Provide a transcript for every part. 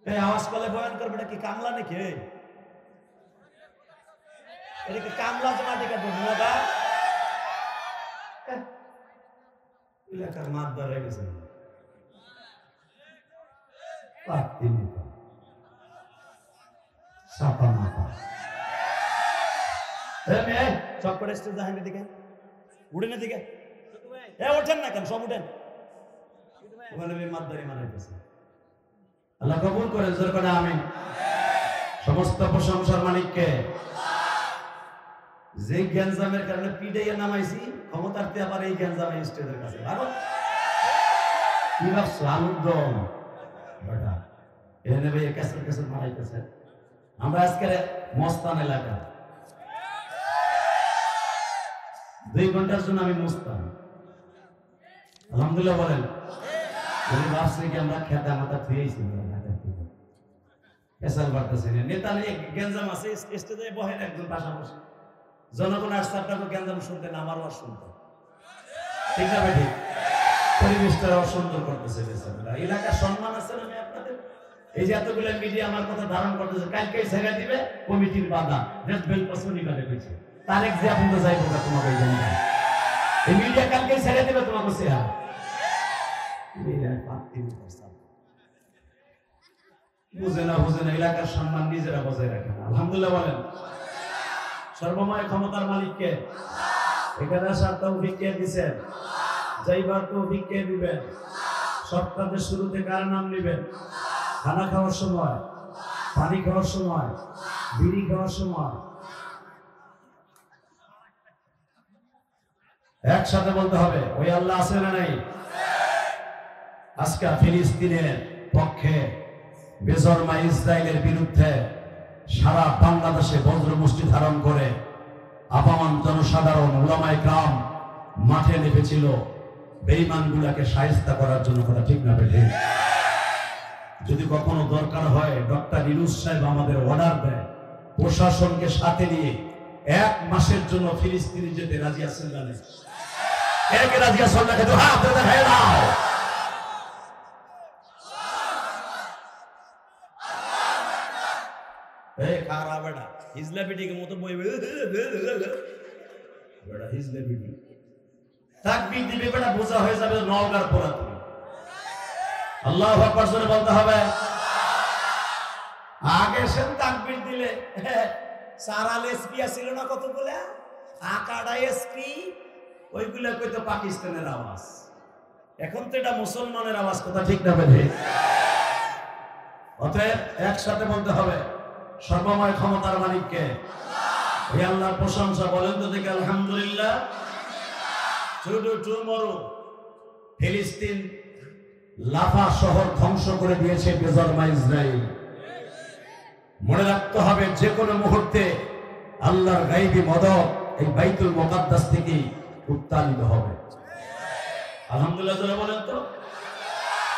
এই আওয়াজ করলে বয়ান করবে এটা কি কামলা নাকি? এটা কি কামলা জমা টিকা দেবো না? এলাকার মাত ধরে গেছে সাপা মাপা সব করে স্টেজ জাহাঙ্গের দিকে উড়েনের দিকে ওঠেন না কেন? সব উঠেন। ওখানে মাতদারি মানাইতেছে। আল্লাহ কবুল করে জোর করে আমিন। সমস্ত প্রশংসার মালিককে, যে গ্যাঞ্জামের কারণে পিড়াইয়া নামাইছি ক্ষমতার্থে আবার এই গ্যাঞ্জামে স্টেজের কাছে ভালো কি ভাবছো? আলুর দম বেটা এখানে ভাই ক্যাসেট ক্যাসেট মারাইতেছে। আমরা আজকে মস্তান এলাকা 2 ঘন্টার জন্য আমি মস্তান। আলহামদুলিল্লাহ বলেন। ভাবছি কি আমরা খেতা মাথা থুয়েছি পেশাল বাড়তেছি না। নেতা নিয়ে গ্যাঞ্জাম আছে, স্টেজে বহেন একজন পাশাপাশি জনগণ আসছে আপনাকে গ্যাঞ্জাম শুনতেন, আমারও আর শুনতেন। ঠিক না ভাই? পরিবেশটা অসুন্দর করতেছে। এলাকার সম্মান আছে না আপনাদের? এই যে এতগুলো মিডিয়া আমার কথা ধারণ করতেছে, কালকে ছেড়ে দিবে কমিটির বাধা রেড বেল পছন্দ করে কইছে তারেক যে আপনি তো যাইবো না তোমাকে এই জায়গা এই মিডিয়া কালকে ছেড়ে দিবে তোমাকে সেয়া বুঝে না এলাকার সম্মান নিজেরা বজায় রাখে না। আলহামদুলিল্লাহ বলেন। সর্বময় ক্ষমতার মালিককে, এখানে আসার তৌফিক কে দিবেন? যাইবার তৌফিক কে দিবেন? সব কাজের শুরুতে কার নাম নেবেন? খানা খাওয়ার সময়, পানি খাওয়ার সময়, বিড়ি খাওয়ার সময় একসাথে বলতে হবে ওই আল্লাহ আছে না নাই? আজকে ফিলিস্তিনের পক্ষে বেজরমা ইসরায়েলের বিরুদ্ধে সারা বাংলাদেশে বজ্র মুষ্টি ধারণ করে আপামান জনসাধারণ উলামায়ে কেরাম মাঠে নেমেছিল বেঈমানগুলোকে শায়েস্তা করার জন্য। কথা ঠিক না বেঠিক? যদি কখনো দরকার হয় ডক্টর ইউনূস সাহেব আমাদের অর্ডার দেয় প্রশাসনকে সাথে নিয়ে 1 মাসের জন্য ফিলিস্তিনে যেতে রাজি আছেন না? কে রাজি আছেন না? কিন্তু হাত দেখায় দাও। এই কারা বেটা হিজলা বিটিকে মতো বইবে বেটা হিজলা বিটি তাকবীর দিবে বেটা বোঝা হয়ে যাবে নওগাঁর পোড়া তুমি। আল্লাহু আকবার জোরে বলতে হবে। আগে সে তাকবীর দিলে সারাল এসপি ছিল না কতগুলা আকাড়া এসপি ওইগুলা কইতো পাকিস্তানের আওয়াজ। এখন তো এটা মুসলমানের আওয়াজ। কথা ঠিক না বেঠে? অতএব একসাথে বলতে হবে সর্বময় ক্ষমতার মালিককে। এই আল্লাহর প্রশংসা বলেন তো দেখে আলহামদুলিল্লাহ। ফিলিস্তিন লাফা শহর ধ্বংস করে দিয়েছে বেজরমা ইসরায়েল। মনে রাখতে হবে যে কোনো মুহূর্তে আল্লাহর গায়বী মদদ এই বাইতুল মুকাদ্দাস থেকে উত্তালিত হবে। আলহামদুলিল্লাহ জোরে বলেন তো।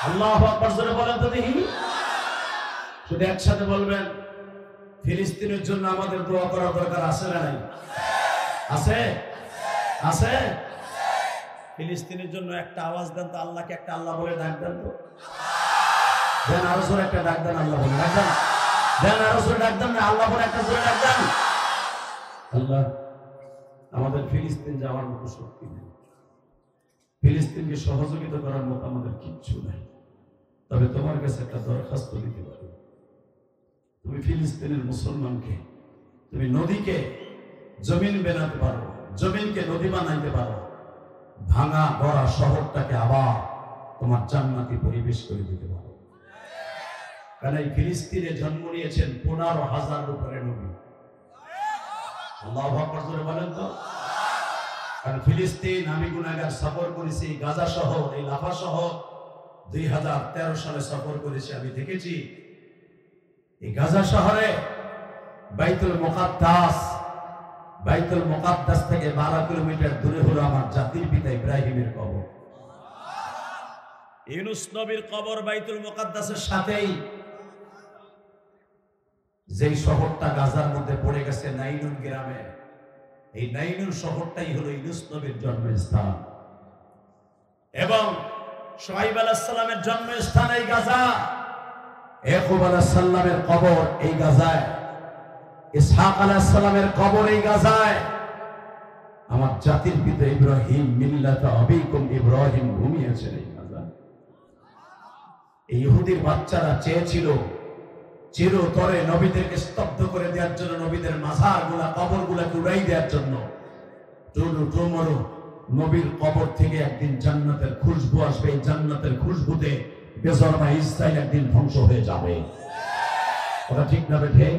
আল্লাহু আকবার জোরে বলেন তো দেখি। শুধু একসাথে বলবেন ফিলিস্তিনের জন্য আমাদের দোয়া করা দরকার আছে না নাই? আছে আছে। ফিলিস্তিনের জন্য একটা আওয়াজ দেন তো, আল্লাহকে একটা আল্লাহ বলে ডাক দেন তো। দেন আরো জোরে একটা ডাক দেন, আল্লাহ বলে ডাক দেন। দেন আরো জোরে ডাক দেন না, আল্লাহ বলে একটা জোরে ডাক দেন। আল্লাহ আমাদের ফিলিস্তিন যাওয়ার মতো শক্তি নেই, ফিলিস্তিনকে সহযোগিতা করার মতো আমাদের কিচ্ছু নাই। তবে তোমার কাছে একটা দরখাস্ত দিতে পারি। তুমি ফিলিস্তিনের মুসলমানকে, তুমি নদীকে জমিন বানাতে পারো, জমিনকে নদী বানাইতে পারো, ভাঙা গড়া শহরটাকে আবার তোমার জান্নাতি পরিবেশ করে দিতে পারো। কারণ এই ফিলিস্তিনে জন্ম নিয়েছেন 15,000 উপরে নবী। আল্লাহু আকবার জোরে বলেন তো। কারণ ফিলিস্তিন আমি গুনাহগার সফর করেছি, গাজা শহর, এই লাফা শহর 2013 সালে সফর করেছি। আমি দেখেছি এই গাজা শহরে বাইতুল মুকাদ্দাস থেকে 12 কিলোমিটার দূরে হলো আমার জাতির পিতা ইব্রাহিমের কবর। ইউনূস নবীর কবর বাইতুল মুকাদ্দাসের সাথেই। যেই শহরটা গাজার মধ্যে পড়ে গেছে নাইনুন গ্রামে, এই নাইনুন শহরটাই হলো ইউনূস নবীর জন্মস্থান এবং শুআয়ব আলাইহিস সালামের জন্মস্থান এই গাজা। ইয়াকুব আলাইহিস সালামের কবর এই গাজায়, ইসহাক আলাইহিস সালামের কবর এই গাজায়, আমার জাতির পিতা ইব্রাহিম মিল্লাতা আবিকুম ইব্রাহিম ঘুমিয়েছেন এই গাজায়। এই ইহুদির বাচ্চারা চেয়েছিল চিরতরে নবীদেরকে স্তব্ধ করে দেওয়ার জন্য, নবীদের মাজারগুলা কবরগুলাকে উড়াই দেওয়ার জন্য। টুমরো নবীর কবর থেকে একদিন জান্নাতের খুশবু আসবে, এই জান্নাতের খুশবুতে বেজরমা ইসরায়েল একদিন ধ্বংস হয়ে যাবে। ওরা ঠিক না বেঠে?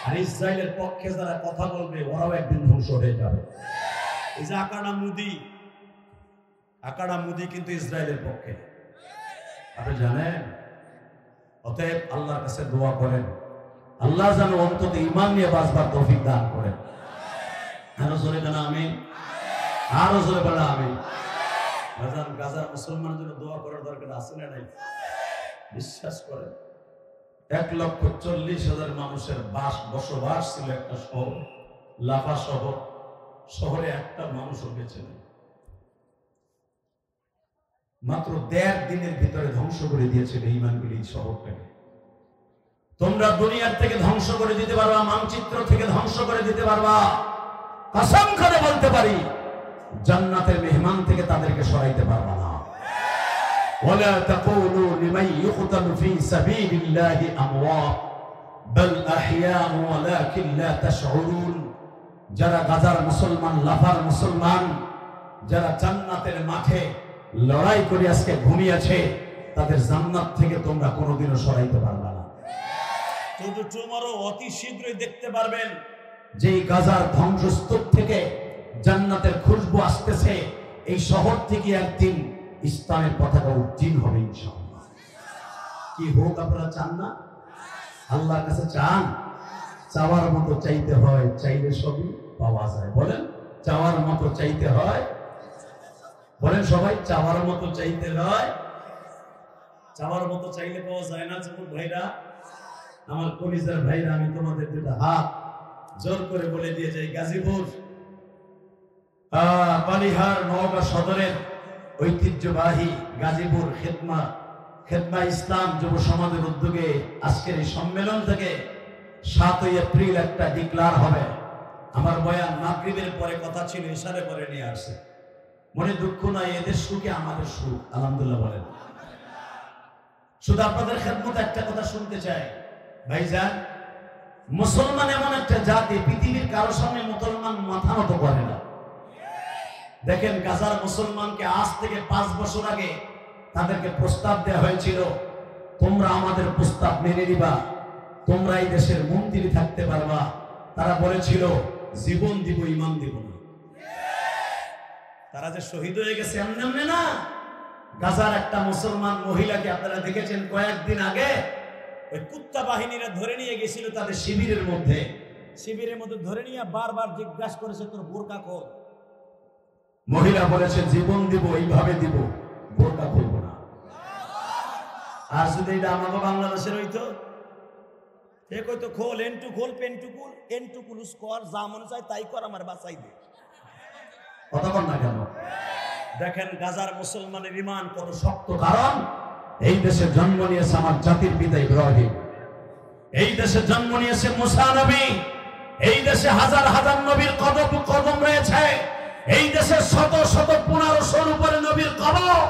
আর ইসরায়েলের পক্ষে যারা কথা বলবে ওরাও একদিন ধ্বংস হয়ে যাবে। এই যে আকাড়া মুদি কিন্তু ইসরায়েলের পক্ষে, আপনি জানেন। অতএব আল্লাহর কাছে দোয়া করেন, আল্লাহ যেন অন্তত ঈমান নিয়ে বাঁচবার তৌফিক দান করেন। আরো জোরে বলেন আমিন, আরো জোরে বলেন আমিন। গাজার মুসলমানের জন্য দোয়া করার দরকার আছে না নাই? বিশ্বাস করেন, 1,40,000 মানুষের বসবাস ছিল একটা শহর, লাফা শহর। শহরে একটা মানুষও বেঁচে নেই। মাত্র 1.5 দিনের ভিতরে ধ্বংস করে দিয়েছে বেঈমানগুলি শহরটাকে। তোমরা দুনিয়ার থেকে ধ্বংস করে দিতে পারবা, মানচিত্র থেকে ধ্বংস করে দিতে পারবা, কসম করে বলতে পারি জান্নাতের মেহমান থেকে তাদেরকে সরাইতে পারবা না। ওয়ালা তাকুলু লিমান ইউকতালু ফি সাবিলিল্লাহি আমওয়াত বাল আহইয়াউ ওয়ালাকিন লা তাশউরুন। যারা গাজার মুসলমান, লাফার মুসলমান, যারা জান্নাতের মাঠে লড়াই করে আজকে ঘুমিয়েছে, তাদের জান্নাত থেকে তোমরা কোনোদিনও সরাইতে পারবে না। তোমরা অতি শীঘ্রই দেখতে পারবেন যে গাজার ধ্বংসস্তূপ থেকে জান্নাতের খুশবু আসতেছে। এই শহর থেকে একদিন ইসলামের পতাকা উত্তীর্ণ হবে ইনশাআল্লাহ। কি হোক, আপনারা চান না? আল্লাহর কাছে চান? চাওয়ার মতো চাইতে হয়, চাইলে সবই পাওয়া যায়। বলেন, চাওয়ার মতো চাইতে হয়। বলেন সবাই, চাওয়ার মতো চাইতে হয়। চাওয়ার মতো চাইলে পাওয়া যায় না। যুবক ভাইরা, আমার কলিজার ভাইরা, আমি তোমাদের দুটো হাত জোর করে বলে দিয়ে যাই, গাজীপুর বালিহার নওগাঁ সদরের ঐতিহ্যবাহী গাজীপুর খেদমা ইসলাম যুব সমাজের উদ্যোগে আজকের এই সম্মেলন থেকে 7ই এপ্রিল একটা ডিক্লার হবে। আমার বয়ান মাগরিবের পরে কথা ছিল, ইশারে পরে নিয়ে আসে। মনে দুঃখ নাই, এদের সুখে আমাদের সুখ, আলহামদুলিল্লাহ বলেন। শুধু আপনাদের খেদমতে একটা কথা শুনতে চাই ভাইজান, মুসলমান এমন একটা জাতি, পৃথিবীর কারোর সামনে মুসলমান মাথা নত করে না। দেখেন, গাজার মুসলমানকে আজ থেকে 5 বছর আগে তাদেরকে প্রস্তাব দেওয়া হয়েছিল, তোমরা আমাদের প্রস্তাব মেনে নিবা, তোমরা এই দেশের মন্ত্রী থাকতে পারবা। তারা বলেছিল জীবন দিব, ঈমান দিব না। তারা যে শহীদ হয়ে গেছে এমনি এমনি না। গাজার একটা মুসলমান মহিলাকে আপনারা দেখেছেন কয়েকদিন আগে, ওই কুত্তা বাহিনীরা ধরে নিয়ে গেছিল তাদের শিবিরের মধ্যে ধরে নিয়ে বারবার জিজ্ঞাসা করেছে, তোর বোরকা খোল। মহিলা বলেছে জীবন দিব, এইভাবে দিব, বোরকা খুলব না। আর যদি এটা আমাকে বাংলাদেশের হইতো, এ কইতো খোল, এন্টু খোল, পেন্টু খুল, এন্টু কুলুস কর, যা মনে চায় তাই কর, আমার বাঁচাই দে। কতক্ষণ না কেন? দেখেন গাজার মুসলমানের ঈমান কত শক্ত, কারণ এই দেশে জন্ম নিয়েছে আমার জাতির পিতা ইব্রাহিম, এই দেশে জন্ম নিয়েছে মুসা নবী, এই দেশে হাজার হাজার নবীর কদম রয়েছে, এই দেশে শত শত 1500-র উপরে নবীর কবর।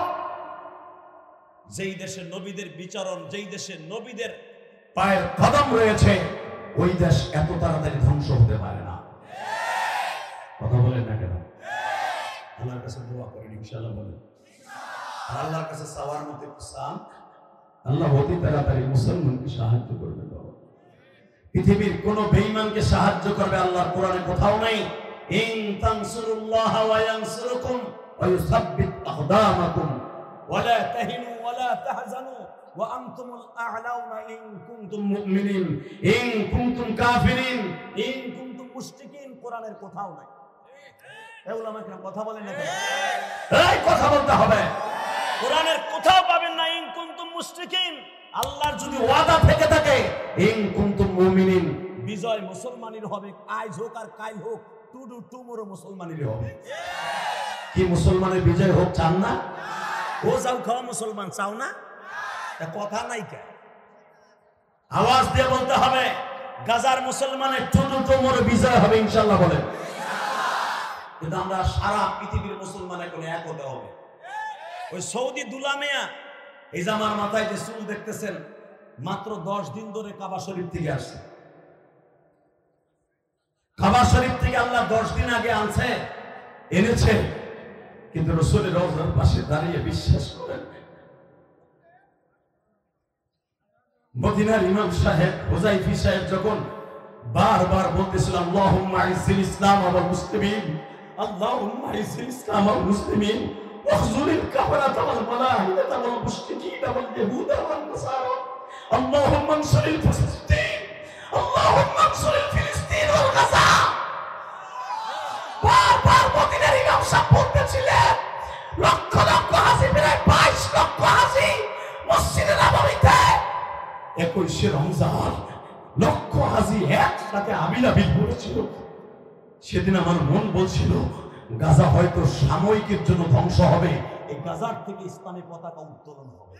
যেই দেশে নবীদের বিচরণ, যেই দেশে নবীদের পায়ের কদম রয়েছে, ওই দেশ এত তাড়াতাড়ি ধ্বংস হতে পারে না। কথা বলেন না কেন? আল্লাহর কাছে দোয়া করেন, ইনশাআল্লাহ বলেন। আল্লাহর কাছে চাওয়ার মতো চান, আল্লাহ অতি তাড়াতাড়ি মুসলমানকে সাহায্য করবে। পৃথিবীর কোন বেঈমানকে সাহায্য করবে আল্লাহর কোরআনে কোথাও নাই। ইন তানসুরুল্লাহ ওয়া ইয়ানসুরুকুম ওয়া ইউসাব্বিত আকদামাকুম ওয়া লা তাহিনু ওয়া লা তাহজানু ওয়া আনতুমুল আ'লাউনা ইন কুনতুম মুমিনিন ইন কুনতুম কাফিরিন ইন কুনতুম মুশরিকিন। কোরআনের কোথাও নাই। এই উলামা কেন কথা বলেন না? এই কথা বলতে হবে। কোরআনের কোথাও পাবেন না ইন কুনতুম মুশরিকিন। আল্লাহর যদি ওয়াদা থেকে থাকে ইন কুনতুম মুমিনিন, বিজয় মুসলমানের হবে, আজ হোক আর কাল হোক, টুমরো মুসলমানের হবে। কি মুসলমানের বিজয় হোক চান না? ও যাও খাওয়া মুসলমান চাও না? কথা নাই কে? আওয়াজ দিয়ে বলতে হবে, গাজার মুসলমানের চতুর্থমর বিজয় হবে ইনশাআল্লাহ বলেন। কিন্তু আমরা সারা পৃথিবীর মুসলমান এখন এক হতে হবে। ওই সৌদি দুলামিয়া, এই যে আমার মাথায় যে চুল দেখতেছেন, মাত্র 10 দিন ধরে কাবা শরীফ থেকে আসছে। কাবা শরীফ থেকে আল্লাহ 10 দিন আগে এনেছে, কিন্তু রাসূলের রওজার পাশে দাঁড়িয়ে বিশ্বাস করেন, মদিনার ইমাম সাহেব হুযাইফি সাহেব যখন বারবার বলতেছিল আল্লাহুম্মা ইজ্জিল ইসলাম ওয়াল মুসলিমিন, আল্লাহুম্মা ইজ্জিল ইসলাম ওয়াল মুসলিমিন ওয়াখযুলিল কাফারাতা ওয়াল মালাহিদাতা ওয়াল মুশরিকিনা ওয়াল ইয়াহুদা ওয়ান নাসারা, আল্লাহুম্মা আনসুরিল ফিলিস্তিন, আল্লাহুম্মা আনসুরিল ফিলিস্তিন ওয়াল গাজা। বারবার মদিনার ইমাম সাহেব বলতেছিলেন, লক্ষ লক্ষ হাজী, প্রায় 22 লক্ষ হাজী মসজিদে নববীতে 21 রমজান লক্ষ হাজী একসাথে আবিলাবিল পড়েছিল। সেদিন আমার মন বলছিল গাজা হয়তো সাময়িকের জন্য ধ্বংস হবে, এই গাজার থেকে ইসলামী পতাকা উত্তোলন হবে।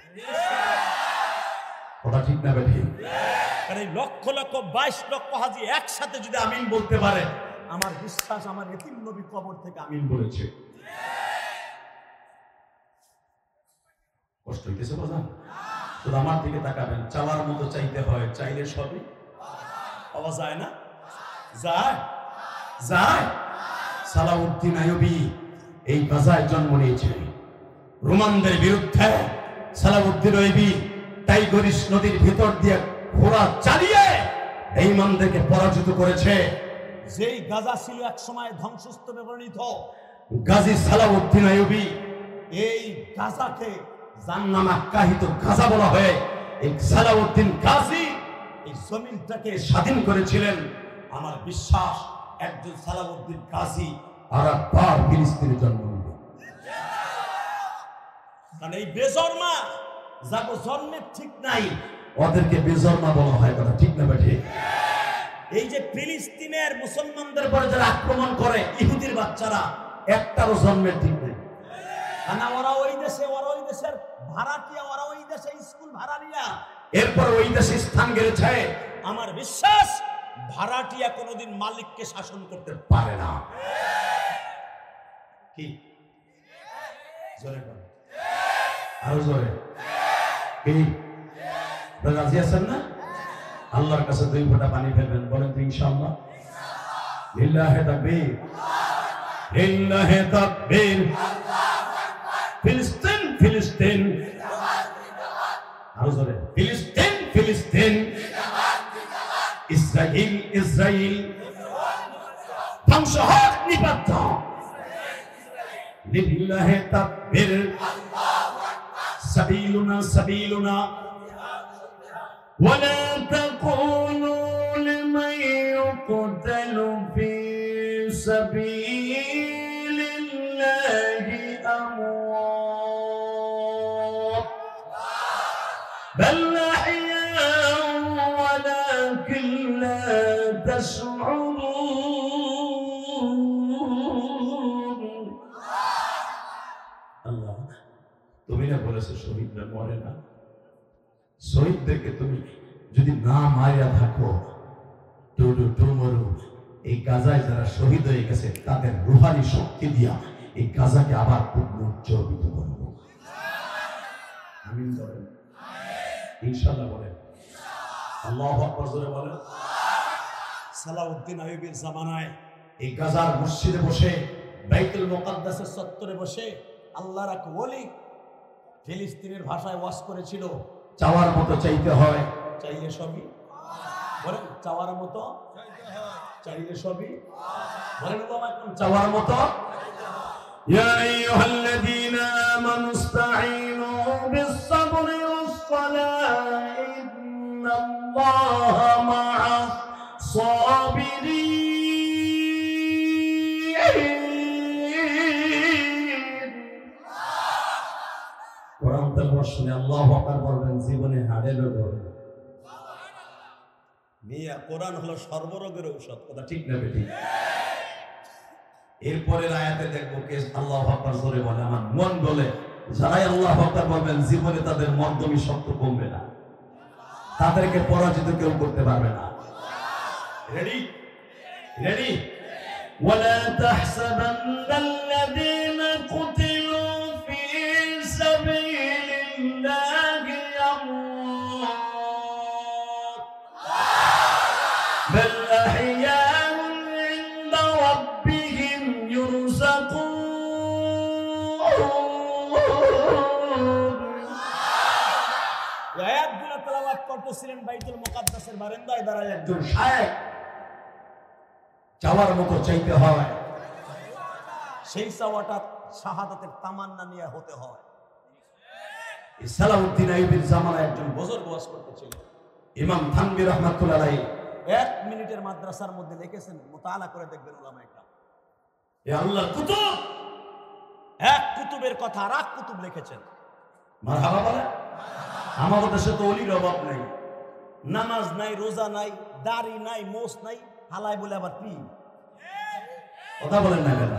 কথা ঠিক না বেঠিক? কারণ এই লক্ষ লক্ষ 22 লক্ষ হাজী একসাথে যদি আমিন বলতে পারে, আমার বিশ্বাস আমার এতিম নবী কবর থেকে আমিন বলেছে। কষ্ট হইতেছে বাজান? শুধু আমার দিকে তাকাবেন, চাওয়ার মতো চাইতে হয়, চাইলে সবই পাওয়া যায় না? যায় যায়। সালাউদ্দিন আইয়ুবী এই গাজায় জন্ম নিয়েছিলেন। রোমানদের বিরুদ্ধে সালাউদ্দিন আইয়ুবী টাইগ্রিস নদীর ভিতর দিয়ে ঘোড়া চালিয়ে বেঈমানদেরকে পরাজিত করেছে। যেই গাজা ছিল এক সময় ধ্বংসস্তূপে পরিণত, গাজী সালাউদ্দিন আইয়ুবী এই গাজাকে জান্নাত আখ্যায়িত গাজা বলা হয়। এই সালাউদ্দিন গাজী এই জমিনটাকে স্বাধীন করেছিলেন। আমার বিশ্বাস একজন সালাউদ্দিন গাজী আর একবার ফিলিস্তিনে জন্ম নিল। কারণ এই বেজন্মা যাকে জন্মের ঠিক নাই, ওদেরকে বেজন্মা বলা হয়। কথা ঠিক না বেঠে? এই যে ফিলিস্তিনের মুসলমানদের উপরে যারা আক্রমণ করে, ইহুদির বাচ্চারা, একটারও জন্মের ঠিক নেই। ওরা ওই দেশের ভাড়াটিয়া, ওরা ওই দেশে স্কুল ভাড়া নিয়া এরপর ওই দেশে স্থান গেছে। আমার বিশ্বাস ভাড়াটিয়া কোনোদিন মালিককে শাসন করতে পারে না। কি জোরে বল, আরো জোরে। কি রাজি আছেন না? আল্লাহর কাছে 2 ফোঁটা পানি ফেলবেন, বলেন তো ইনশাআল্লাহ। লিল্লাহি তাকবীর, লিল্লাহি তাকবীর। ফিলিস্তিন ফিলিস্তিন, আরো জোরে। ফিলিস্তিন ফিলিস্তিন, ইসরাইল ইসরাইল, ধ্বংস হোক নিপাত। লিল্লাহি তাকবীর, সাবিলুনা সাবিলুনা। ولا تقولوا لمن يقتل في سبيل الله أموات بل أحياء ولكن لا تشعرون। আল্লাহ, তুমি না বলেছো শহীদরা মরে না? শহীদদেরকে তুমি যদি না মারিয়া থাকো, এই গাজায় যারা শহীদ হয়ে গেছে তাদের রুহানি শক্তি দিয়া এই গাজাকে আবার পুনরুজ্জীবিত করবো। আমিন বলেন, ইনশাআল্লাহ বলেন, আল্লাহু আকবার জোরে বলেন। সালাউদ্দিন আইয়ুবীর জামানায় এই গাজার মসজিদে বসে, বাইতুল মুকাদ্দাসের চত্বরে বসে আল্লাহর এক ওলি ফিলিস্তিনের ভাষায় ওয়াজ করেছিল, চাওয়ার মতো চাইতে হয়, চাইলে সবই। বলেন চাওয়ার মতো চাইলে সবই। বলেন চাওয়ার মতো। ইয়া আইয়ুহাল্লাযীনা আমানু ইসতাঈনু বিস-সাবরি ওয়াস-সালাহ ইন্নাল্লাহা মা'আস সাবিরিন। কোরআন তেলাওয়াত শুনে আল্লাহু আকবার বলবেন, জীবনে হারেলো বলবেন। মিয়া কোরআন হলো সর্বরোগের ঔষধ। কথা ঠিক না বেটি? এরপরের আয়াতে দেখবো কে আল্লাহু আকবার জোরে বলে। আমার মন বলে যারাই আল্লাহু আকবার বলবেন জীবনে তাদের মর্দমি শক্ত কমবে না। তাদেরকে পরাজিত কেউ করতে পারবে না। Ready ready ولا تحسبن الذين قتلوا في سبيل الله أموات بل أحياء عند ربهم يرزقون। আয়াতগুলো তেলাওয়াত করতেছিলেন বাইতুল মুকাদ্দাসের বারান্দায় দাঁড়ায় একজন শায়েখ। চাওয়ার মতো চাইতে হয়, সেই চাওয়াটা শাহাদাতের তামান্না নিয়ে হতে হয়। সালাউদ্দিন আইয়ুবীর জামানায় একজন বুজুর্গ ওয়াজ করতেছিলেন, ইমাম থানভী রাহমাতুল্লাহ আলাইহি 1 মিনিটের মাদ্রাসার মধ্যে লিখেছেন, মুতাআলা করে দেখবেন উলামায়ে কেরাম। এ আল্লাহর কুতুব, এক কুতুবের কথা আর এক কুতুব লিখেছেন। মারহাবা বলে। আমাদের দেশে তো ওলির অভাব নাই, নামাজ নাই, রোজা নাই, দাড়ি নাই, মোছ নাই, হালায় বলে আবার পীর। কথা বলেন না কেন?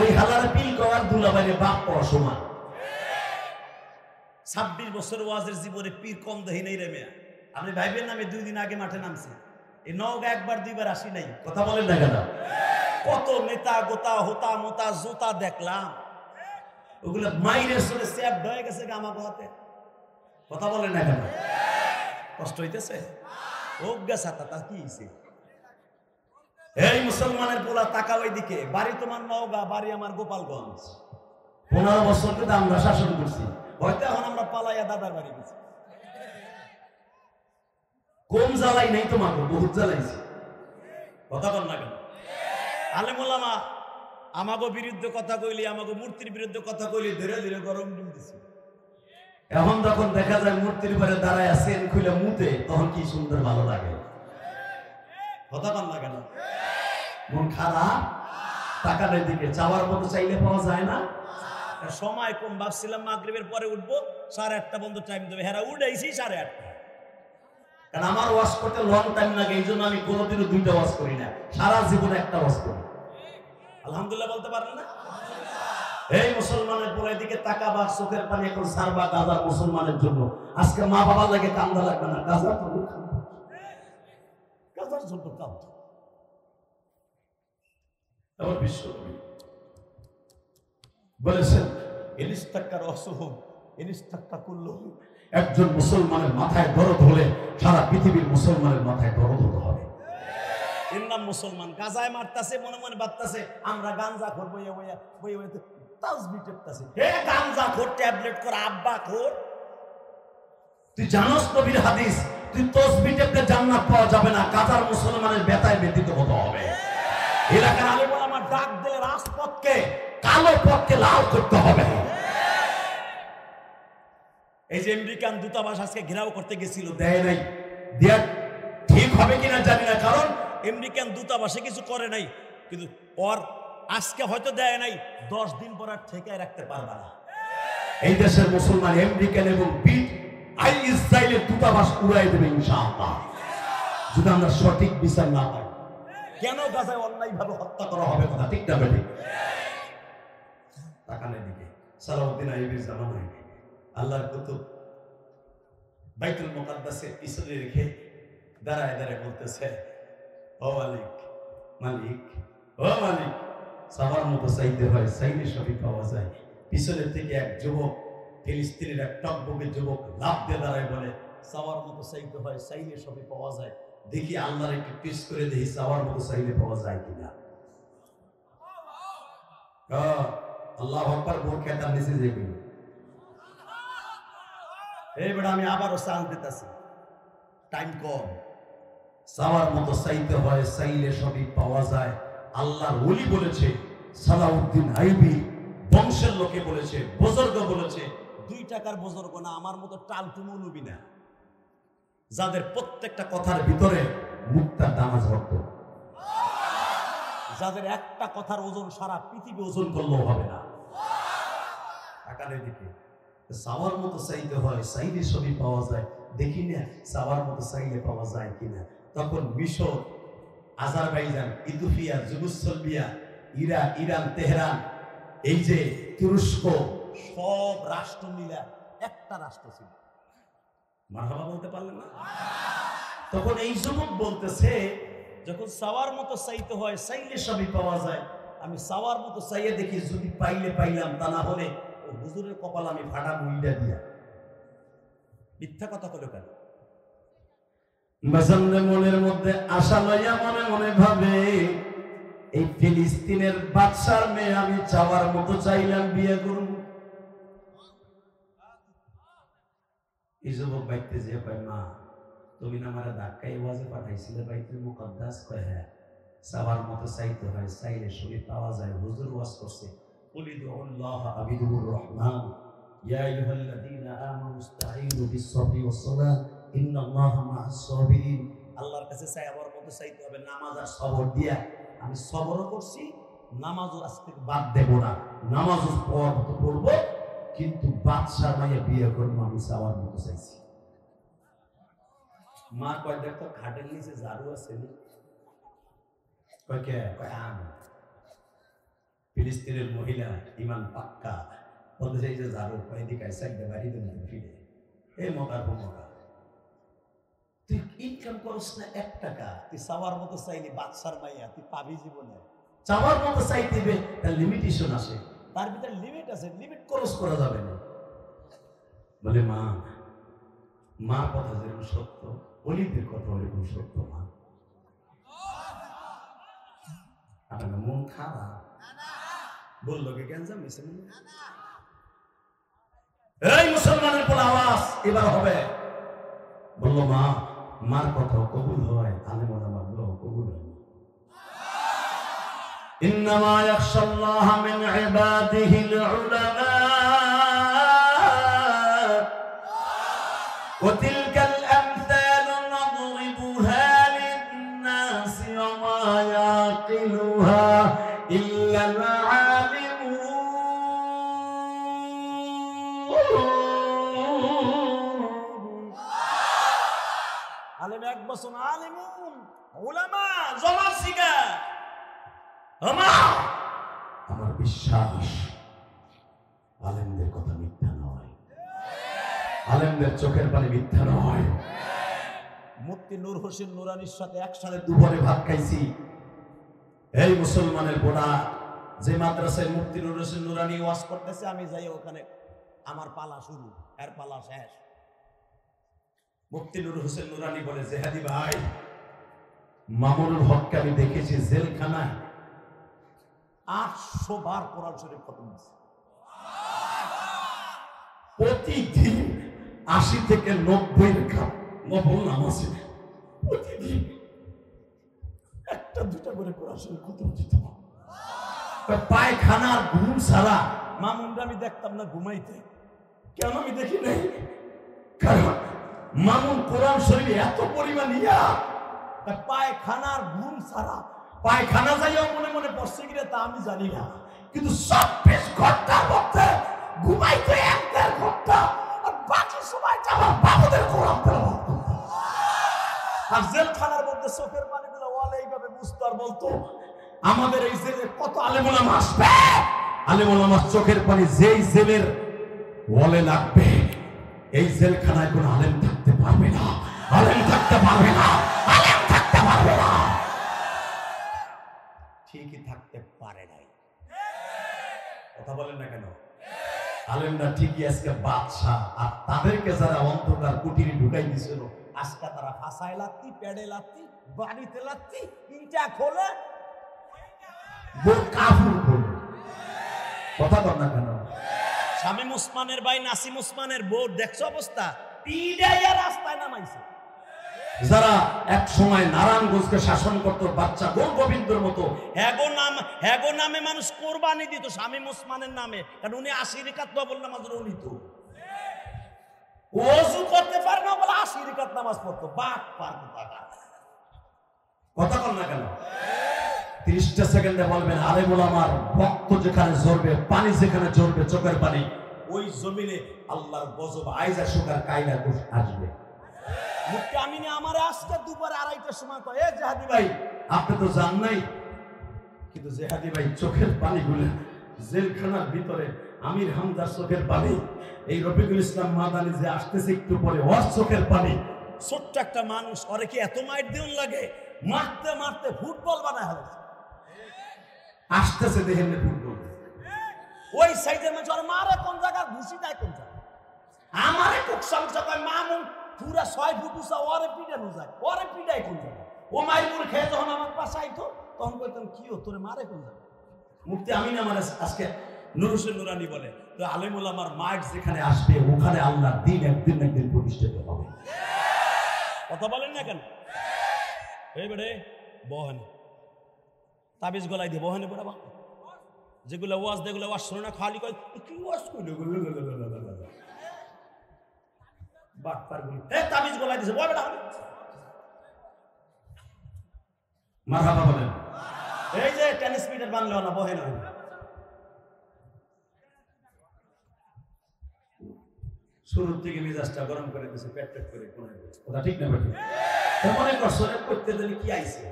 ওই হালারে পীর করার দুলাভাইয়ের বাপ পাওয়া সমান। 26 বছর ওয়াজের জীবনে পীর কম দেখি নাই রে মেয়া। আপনি ভাইবেন না আমি 2 দিন আগে মাঠে নামছি, এই নওগাঁ একবার 2বার আসি নাই। কথা বলেন না কেন? কত নেতা গোতা হোতা মোতা জোতা দেখলাম, ওগুলো মাইরের সরে স্যাপ হয়ে গেছে আমাকে হাতে। কথা বলেন না কেন? কষ্ট হইতেছে? অজ্ঞা সাতা তা কি হইছে? এই মুসলমানের পোলা তাকাও দিকে, বাড়ি তোমার নওগাঁ, বাড়ি আমার গোপালগঞ্জ। 15 বছর ধরে আমরা শাসন করছি, হয়তো এখন আমরা পালাইয়া দাদার বাড়ি গেছি। কম জ্বালাই নাই তোমাকে, বহুত জ্বালাইছি। কথা বল না কেন? আলেম ওলামা আমাগো বিরুদ্ধে কথা কইলি, আমাগো মূর্তির বিরুদ্ধে কথা কইলি, ধীরে ধীরে গরম ডিম দিছি। এখন যখন দেখা যায় মূর্তির পরে দাঁড়ায় আছেন খুলে মুতে, তখন কি সুন্দর ভালো লাগে। কথা বল না কেন? মন খারাপ, টাকার দিকে চাওয়ার মতো চাইলে পাওয়া যায় না। সময় কম, ভাবছিলাম মাগরিবের পরে উঠবো, 8:30 বন্ধ টাইম দেবে, হেরা উঠেছি 8:30। কারণ আমার ওয়াজ করতে লং টাইম লাগে, এই জন্য আমি কোনোদিনও 2টা ওয়াজ করি না, সারা জীবনে একটা ওয়াজ করি। আলহামদুলিল্লাহ বলতে পারেন না? এই মুসলমানের পুরো দিকে তাকাবা, চোখের পানি এখন সারবা গাজার মুসলমানের জন্য। আজকে মা বাবার লাগে কান্দা লাগবে না, গাজার জন্য কান্দা, গাজার জন্য কান্দা। আমার বিশ্বনবী বলেছেন, ইনিস্তাক্কা রাসূহুম ইনিস্তাক্কা কুল্লুহুম। একজন মুসলমানের মাথায় দরদ হলে সারা পৃথিবীর মুসলমানের মাথায় দরদ হতে হবে। এর নাম মুসলমান। গাজায় মারতাছে, মনে মনে ভাবতাছে আমরা গাঞ্জা খোর, বইয়া বইয়া বইয়া বইয়া তাসবিহ টেপতাছে। হে গাঞ্জা খোর, ট্যাবলেট কর, আব্বা খোর। তুই জানোস নবীর হাদিস, তুই তাসবিহ টেপতে জান্নাত পাওয়া যাবে না, গাজার মুসলমানের ব্যথায় ব্যথিত হতে হবে। এলাকার আলেম ওলামা ডাক দিলে রাজপথকে, কালো পথকে লাল করতে হবে। এই যে আমেরিকান দূতাবাস আজকে ঘেরাও করতে গেছিল, দেয় নাই। দেয়া ঠিক হবে কিনা জানি না, কারণ আমেরিকান দূতাবাসে কিছু করে নাই, কিন্তু ওর আজকে হয়তো দেয় নাই, 10 দিন পর আর ঠেকায় রাখতে পারবে না। এই দেশের মুসলমান আমেরিকান এবং ইসরায়েলের দূতাবাস উড়াই দেবে ইনশাআল্লাহ, যদি আমরা সঠিক বিচার না পাই। কেন গাজায় অন্যায়ভাবে হত্যা করা হবে? কথা ঠিক না বেঠিক? তাকানের দিকে সালাউদ্দিন আইয়ুবীর জামানায় আল্লাহর কুতুব বাইতুল মুকাদ্দাসের পিছনে রেখে দাঁড়ায় দাঁড়ায় বলতেছে, ও মালিক, মালিক, ও মালিক, সবার মতো চাইতে হয়, চাইলে সবই পাওয়া যায়। পিছনের থেকে এক যুবক, ফিলিস্তিনের এক টকবকে যুবক লাফ দিয়ে দাঁড়ায় বলে, সবার মতো চাইতে হয়, চাইলে সবই পাওয়া যায়। দেখি আল্লাহর একটু পিস করে দেখি সবার মতো চাইলে পাওয়া যায় কিনা। আল্লাহু আকবার, বোর খেতার নিচে দেখি। এই বেটা আমি আবারও চান্স দিতেছি, টাইম কম। চাওয়ার মতো চাইতে হয়, চাইলে সবই পাওয়া যায়। আল্লাহর ওলি বলেছে, সালাউদ্দিন আইয়ুবী বংশের লোকে বলেছে, বুজুর্গ বলেছে, 2 টাকার বুজুর্গ না, আমার মতো টালটু মৌলবি না, যাদের প্রত্যেকটা কথার ভিতরে মুক্তার দানা ঝরত, যাদের একটা কথার ওজন সারা পৃথিবী ওজন করলেও হবে না। টাকার দিকে চাওয়ার মতো চাইতে হয়, চাইলে সবই পাওয়া যায়। দেখি না চাওয়ার মতো চাইলে পাওয়া যায় কিনা। তখন মিশর, Azerbaijan, Ethiopia, Yugoslavia, Iraq, Iran, Tehran, এই যে তুরস্ক, সব রাষ্ট্র মিলে একটা রাষ্ট্র ছিল। মারহাবা বলতে পারলেন না? তখন এই যুবক বলতেছে, যখন চাওয়ার মতো চাইতে হয়, চাইলে সবই পাওয়া যায়। আমি চাওয়ার মতো চাইয়ে দেখি, যদি পাইলে পাইলাম, তা না হলে ও হুজুরের কপাল আমি ফাটা মুইডা দিয়া। মিথ্যা কথা বলে কেন? মনের মধ্যে আশা লইয়া মনে মনে ভাবে, এই ফিলিস্তিনের বাদশার মেয়ে আমি চাওয়ার মতো চাইলাম, বিয়ে করব। এই যুবক বাইতে যে কয়, মা তুমি না আমার ধাক্কায় ওয়াজে পাঠাইছিলে বাইতুল মুকাদ্দাস? কয় হ্যাঁ। চাওয়ার মতো চাইতে হয়, চাইলে শরীর পাওয়া যায়। হুজুর ওয়াজ করছে, কুলিদুল্লাহ আবিদুর রহমান ইয়া আইয়ুহাল্লাযীনা আমানু ইসতাঈনু বিস-সাবরি ওয়াস-সালাহ ইন্নাল্লাহা মা'আস সাবিরিন। আল্লাহর কাছে চাওয়ার মতো চাইতে হবে, নামাজ আর সবর দিয়া। আমি সবরও করছি, নামাজও আজকে বাদ দেব না, নামাজও পড়ব, কিন্তু বাদশা মাইয়া বিয়ে করবো আমি চাওয়ার মতো চাইছি। মা কয়, দেখো খাটের নিচে ঝাড়ু আছে। ফিলিস্তিনের মহিলা ইমান পাক্কা বলতে চাই যে ঝাড়ু কয়েদিকে সাইডে বাড়ি দেন ফিরে। এই মকার মকা, তুই ইনকাম করস না 1 টাকা, তুই চাওয়ার মতো চাইলি বাদশার মাইয়া তুই পাবি জীবনে। চাওয়ার মতো চাইতে তার লিমিটেশন আছে, তার ভিতরে লিমিট আছে, লিমিট ক্রস করা যাবে না। বলে মা, মার কথা যেরকম সত্য, অলিদের কথা ওরকম সত্য। মা আপনার মন খারাপ বললো কে গ্যাঞ্জাম মিশে? এই মুসলমানের কোন আওয়াজ এবার হবে? বললো মা, মার কথা কবুল হয়, আলেম ওলামার দোয়া কবুল হয়। ইন্নামা ইয়াখশাল্লাহ মিন ইবাদিহিল উলামা ওয়া তিলকাল আমসালু নাদরিবুহা লিন-নাসি ওয়া মা ইয়াকিলুহা ইল্লাল আলিমুন। আলেম এক বছর আলিমুন উলামা জমা শিখা। আমার বিশ্বাস আলেমদের কথা মিথ্যা নয়, আলেমদের চোখের পানি মিথ্যা নয়। মুফতি নূর হোসেন নুরানির সাথে একসাথে দুপুরে ভাত খাইছি। এই মুসলমানের বোনা যে মাদ্রাসায় মুফতি নূর হোসেন নুরানি ওয়াজ করতেছে, আমি যাই ওখানে, আমার পালা শুরু, এর পালা শেষ। মুফতি নূর হোসেন নুরানি বলে, জেহাদি ভাই, মামুনুল হককে আমি দেখেছি জেলখানায় 800 বার কোরআন শরীফ খতম হয়েছে। প্রতিদিন 80 থেকে 90 রাকাত নফল নামাজ, প্রতিদিন 1-2টা করে কোরআন শরীফ খতম দিত। পায়খানার ঘুম ছাড়া মামুনরা আমি দেখতাম না ঘুমাইতে। কেন আমি দেখি নাই? কারণ মামুন কোরআন শরীফ এত পরিমাণ ইয়া, পায়খানার ঘুম ছাড়া, পায়খানা যাইও মনে মনে পড়ছে কিনা তা আমি জানি না, কিন্তু 24 ঘন্টার মধ্যে ঘুমাইতে 1-1.5 ঘন্টা, আর বাকি সময়টা আমার বাবুদের কোরআন তেলাওয়াত করত। আর জেলখানার মধ্যে চোখের পানিগুলো ওয়ালে এইভাবে বুঝতো আর বলতো, আমাদের এই জেলে কত আলেম ওলামা আসবে, আলেম ওলামার চোখের পানি যেই জেলের ওয়ালে লাগবে, এই জেলখানায় কোনো আলেম থাকতে পারবে না, আলেম থাকতে পারবে না, আলেম থাকতে পারবে না। ঠিকই থাকতে পারে নাই। কথা বলেন না কেন? আলেমরা ঠিকই আজকে বাদশা, আর তাদেরকে যারা অন্ধকার কুটিরে ঢুকাই দিছিল, আজকে তারা ফাঁসায় লাত্তি, পেড়ে লাত্তি, বাড়িতে লাত্তি, ইটা খোলে, কাফুর খোলে। কথা বল না কেন? শামীম ওসমানের ভাই নাসিম ওসমানের বউ দেখছো অবস্থা, পিড়াইয়া রাস্তায় নামাইছে। যারা এক সময় নারায়ণগঞ্জকে শাসন করত বাচ্চা গোল গোবিন্দর মতো, হ্যাগো নামে মানুষ কোরবানি দিত শামীম ওসমানের নামে, কারণ উনি 80 রাকাত নফল নামাজ নিত। ওযু করতে পারে না বলে 80 রাকাত নামাজ পড়তো। বাপ পার কথা বল না কেন? 30টা সেকেন্ডে বলবেন আলেম ওলামার রক্ত যেখানে ঝরবে, পানি যেখানে ঝরবে, চোখের পানি, ওই জমিনে আল্লাহর গজব আইজা সুগার কায়দা আসবে। মুক্তি আমিনে আমারে আজকে দুপুর 2:30টার সময় কয়, এ জেহাদি ভাই আপনি তো জান নাই, কিন্তু জেহাদি ভাই চোখের পানিগুলো জেলখানার ভিতরে আমির হামদার চোখের পানি, এই রফিকুল ইসলাম মাদানি যে আসতেছে একটু পরে, ওর চোখের পানি। ছোট্ট একটা মানুষ, ওরে কি এত মাইট দিন লাগে? মারতে মারতে ফুটবল বানায় হয়েছে। আসতেছে দেখেন ফুটবল, ওই সাইজের মানুষ ওর মারে কোন জায়গার ঘুষি দেয় কোন জায়গা। আমারে কোক সংসা কয় মামুন পুরা 6 ফুট উঁচা, ওরে পিটানো যায়, ওরে পিটাই কোন জায়গা। ও মাইরুর খেয়ে যখন আমার পাশে আইতো তখন কইতাম কি ও তোরে মারে কোন জায়গা। মুফতি আমিন আমার আজকে নূর হোসেন নুরানি বলে, তো আলেমুল আমার মাইট যেখানে আসবে ওখানে আল্লাহর দ্বীন একদিন না একদিন প্রতিষ্ঠিত হবে। কথা বলেন না কেন? এই বেড়ে বহানে তাবিজ গলায় দিয়ে বহানে পড়া বা যেগুলো ওয়াজ দেগুলো ওয়াজ শোনা খালি কয় কি ওয়াজ কইলো বাট পারগুলি এ তাবিজ গলায় দিছে বয় বেটা মারহাবা বলেন। এই যে টেনিস পিটার বানলো না বহে না, শুরুর থেকে মেজাজটা গরম করে দিয়েছে, পেট পেট করে কথা ঠিক না বেটা? মনে করছো করতে জানি কি আইছে?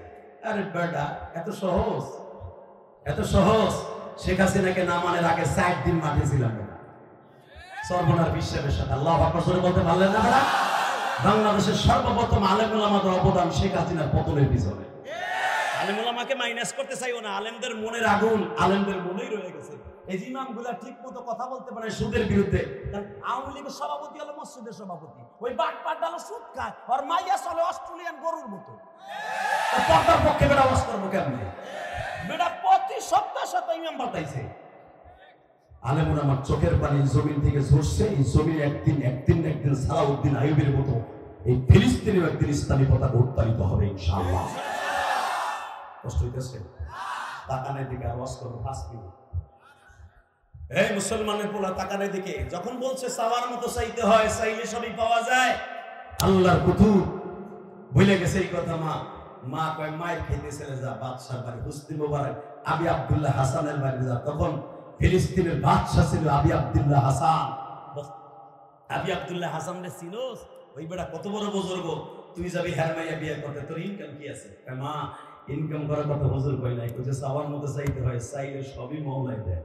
আরে বেটা এত সহজ, এত সহজ। শেখ হাসিনাকে নামানের আগে 4 দিন মাঠে ছিলাম সর্বনার বিশ্বের সাথে। আল্লাহু আকবার জোরে বলতে পারলেন না? বাংলাদেশের সর্বপ্রথম আলেম ওলামাদের অবদান শেখ হাসিনার পতনের পিছনে। আলেম ওলামাকে মাইনাস করতে চাইও না, আলেমদের মনের আগুন আলেমদের মনেই রয়ে গেছে। এই যে ইমামগুলা ঠিক মতো কথা বলতে পারে সুদের বিরুদ্ধে, আওয়ামী লীগের সভাপতি হলো মসজিদের সভাপতি, ওই বাটপাট ডালো সুদ খায়, আর মাইয়া চলে অস্ট্রেলিয়ান গরুর মতো। পর্দার পক্ষে বেটা ওয়াজ করবো কেমনে? বেটা প্রতি সপ্তাহ সপ্তাহ ইমাম পাল্টাইছে। আলেমুন আমার চোখের পানি জমিন থেকে ঝরছে। এই জমিন একদিন সালাউদ্দিন আইয়ুবের মতো এই ফিলিস্তিনের একদিন ইসলামী পতাকা উত্তোলিত হবে ইনশাআল্লাহ। কষ্ট হইতেছে? তাকানের দিকে আওয়াজ করবো 5 মিনিট। এই মুসলমানের পোলা তাকানের দিকে, যখন বলছে চাওয়ার মতো চাইতে হয়, চাইলে সবই পাওয়া যায়। আল্লাহর কুতুব ভুলে গেছে এই কথা। মা কয় মায়ের খেতে ছেলে যা বাদশার বাড়ি, হুসনি মোবারক আবি আব্দুল্লাহ হাসানের বাড়ি যা। তখন ফিলিস্তিনের বাদশা ছিল আবি আব্দুল্লাহ হাসান। আবি আব্দুল্লাহ হাসান রে চিনোস? ওই বেটা কত বড় বুজুর্গ, তুই যাবি হেরমাইয়া বিয়ে করতে, তোর ইনকাম কি আছে? মা ইনকাম করার কথা হুজুর কই নাই, কইছে চাওয়ার মতো চাইতে হয়, চাইলে সবই মওলাই দেয়।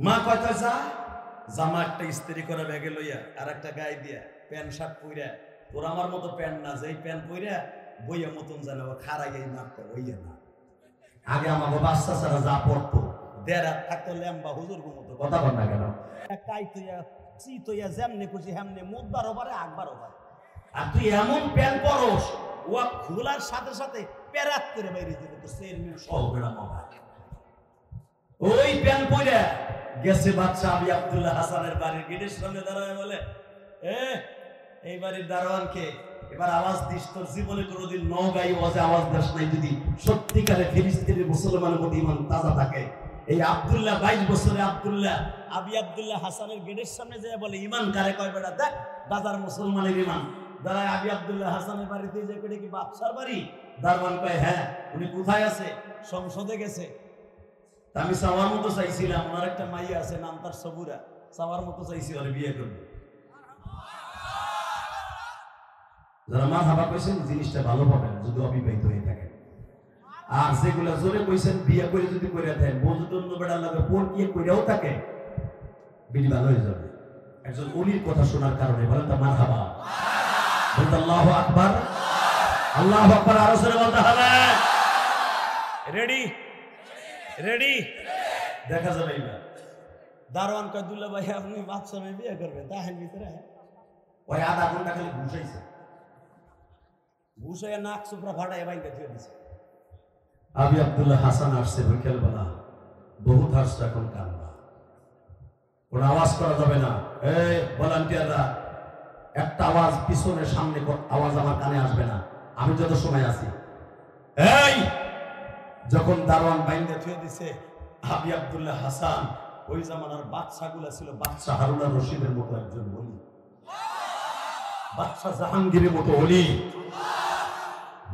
মা কয়টা যা জামা একটা ইস্ত্রি করে ব্যাগে লইয়া আর একটা গায়ে দিয়া প্যান্ট শার্ট পইরা, তোর আমার মতো প্যান্ট না, যেই প্যান্ট পইরা বইয়া মতন জানো খারাই মারতে হইয়া না। আগে আমাকে বাচ্চা ছাড়া যা পড়তো দেড় হাত থাকতো ল্যাম্বা হুজুরগো মতো। কথা বল না কেন? কাই তুইয়া চি তুইয়া যেমনে খুশি হেমনে মুখবার ওপারে আকবার ওপারে। আর তুই এমন প্যান্ট পরস ও খোলার সাথে সাথে প্যারাত করে বাইরে দিবে তো চেয়ারম্যান সহ বেড়া মামা। ওই প্যান্ট পইরা গেছে বাচ্চা আবি আব্দুল্লাহ হাসানের বাড়ির গেটের সামনে দাঁড়ায় বলে, এই বাড়ির দারোয়ানকে এবার আওয়াজ দিস, তোর জীবনে কোনোদিন নওগাঁই ওয়াজে আওয়াজ দাস নাই, যদি সত্যিকারে ফিলিস্তিনের মুসলমানের মধ্যে ইমান তাজা থাকে। এই আব্দুল্লাহ 22 বছরে আব্দুল্লাহ আবি আব্দুল্লাহ হাসানের গেটের সামনে যায় বলে, ইমান কারে কয় বেটা দেখ গাজার মুসলমানের ইমান। দাঁড়ায় আবি আব্দুল্লাহ হাসানের বাড়িতে যে কেটে কি বাদশার বাড়ি? দারোয়ান কয় হ্যাঁ। উনি কোথায় আছে? সংসদে গেছে। আমি চাওয়ার মতো চাইছিলাম, ওনার একটা মাইয়া আছে নাম তার সবুরা, চাওয়ার মতো চাইছি ওরে বিয়ে করবো। যারা মা হাবা কইছেন জিনিসটা ভালো পাবেন যদি অবিবাহিত হয়ে থাকেন। আর যেগুলা জোরে কইছেন বিয়ে করে যদি কইরা দেন, বন্ধু অন্য বেড়ার লাগে পর কি কইরাও থাকে, বিধি ভালো হয়ে যাবে। একজন ওলির কথা শোনার কারণে বলেন তো মারহাবা, বলতে আল্লাহু আকবার, আল্লাহু আকবার আরো জোরে বলতে হবে। রেডি রেডি দেখা যাবে এবার। দারোয়ান কয় দুল্লা ভাই আপনি বাচ্চা মেয়ে বিয়ে করবেন, তাহের ভিতরে ওই আধা ঘন্টা খালি ঘুষাইছে, ঘুষাইয়া নাক চুপড়া ফাটাই বাইকে দিয়ে দিছে। আবি আব্দুল্লাহ হাসান আসছে বিকেলবেলা, বহুত হাসছে, এখন কান্না, কোনো আওয়াজ করা যাবে না। এই ভলান্টিয়াররা একটা আওয়াজ পিছনে সামনে আওয়াজ আমার কানে আসবে না, আমি যত সময় আছি। এই যখন দারোয়ান বাইন্দা থুয়ে দিছে, আবি আব্দুল্লাহ হাসান ওই জামানার বাদশাগুলা ছিল বাদশা হারুন আর রশিদের মতো একজন ওলি, বাদশা জাহাঙ্গীরের মতো ওলি,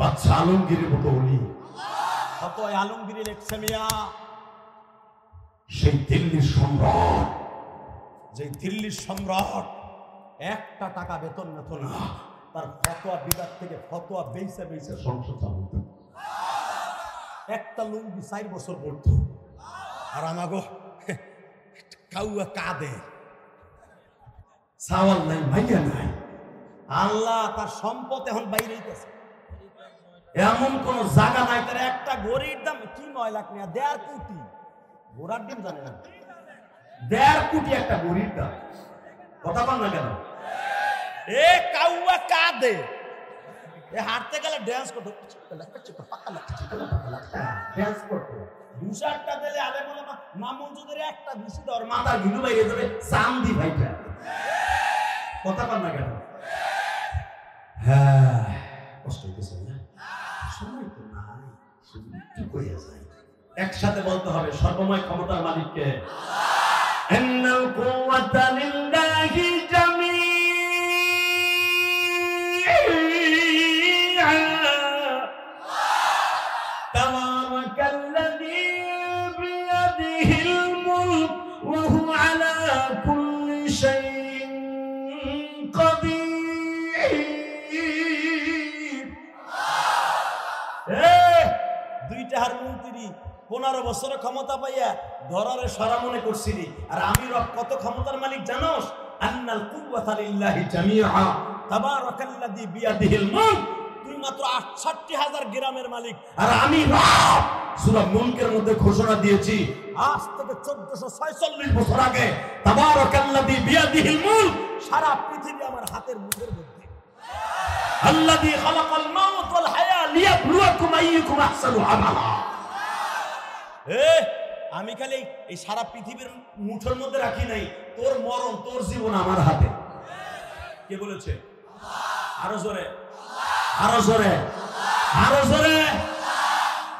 বাদশা আলমগীরের মতো ওলি। কত আলমগীরের লেখছে মিয়া, সেই দিল্লির সম্রাট, যে দিল্লির সম্রাট একটা টাকা বেতন নিত না, তার ফতোয়া বিদাত থেকে ফতোয়া বেইছে বেইছে সংসদ চালাতো। একটা লুঙ্গি 4 বছর পরতো, আর আমাগো কাউয়া কাঁদে, সাওয়াল নাই, মাইয়া নাই। আল্লাহ তার সম্পদ এখন বাইরে হইতেছে, এমন কোন জায়গা নাই। তার একটা গড়ির দাম কি 9 লাখ না 1.5 কোটি, ঘোড়ার ডিম জানে না, 1.5 কোটি একটা গরিব দাম। কথা বল না কেন? এ কাউয়া কাঁদে, এ হাঁটতে গেলে ড্যান্স করতো, ড্যান্স করতো। ঘুষারটা দিলে আলে বলে মামুজুদের একটা ঘুষি দেওয়ার মাথা ঘিলু বাইরে যাবে, চান্দি ভাইটা। কথা বল না কেন? হ্যাঁ, কষ্ট হইতেছে না? সময় তো নাই, শুধু একটু কইয়া যায়। একসাথে বলতে হবে সর্বময় ক্ষমতার মালিককে। ইন্নাল কুওয়াতা লিল্লাহি জামিআ তাবারাকাল্লাযী বিয়াদিহিল মুলক ওয়া হুয়া আলা কুল্লি শাইইন কাদির। 2 টাকার মন্ত্রী 15 বছরে ক্ষমতা পাইয়া ধরারে সারা মনে করছিলি, আর আমি রব কত ক্ষমতার মালিক জানোস? আন্নাল কুওয়াতা লিল্লাহি জামিআ তাবারাকাল্লাযী বিয়াদিহিল মুলক। তুই মাত্র 68,000 গ্রামের মালিক, আর আমি রব। সূরা মুলকের মধ্যে ঘোষণা দিয়েছি আজ থেকে 1446 বছর আগে, তাবারাকাল্লাযী বিয়াদিহিল মুলক, সারা পৃথিবী আমার হাতের মুঠের মধ্যে। আল্লাযী খালাকাল মাউত ওয়াল হায়া লিয়াবলুয়াকুম আইয়ুকুম আহসানু আমালা। আমি খালি এই সারা পৃথিবীর মুঠোর মধ্যে রাখি নাই, তোর মরণ, তোর জীবন আমার হাতে। কে বলেছে? আরো জোরে, আরো জোরে, আরো জোরে।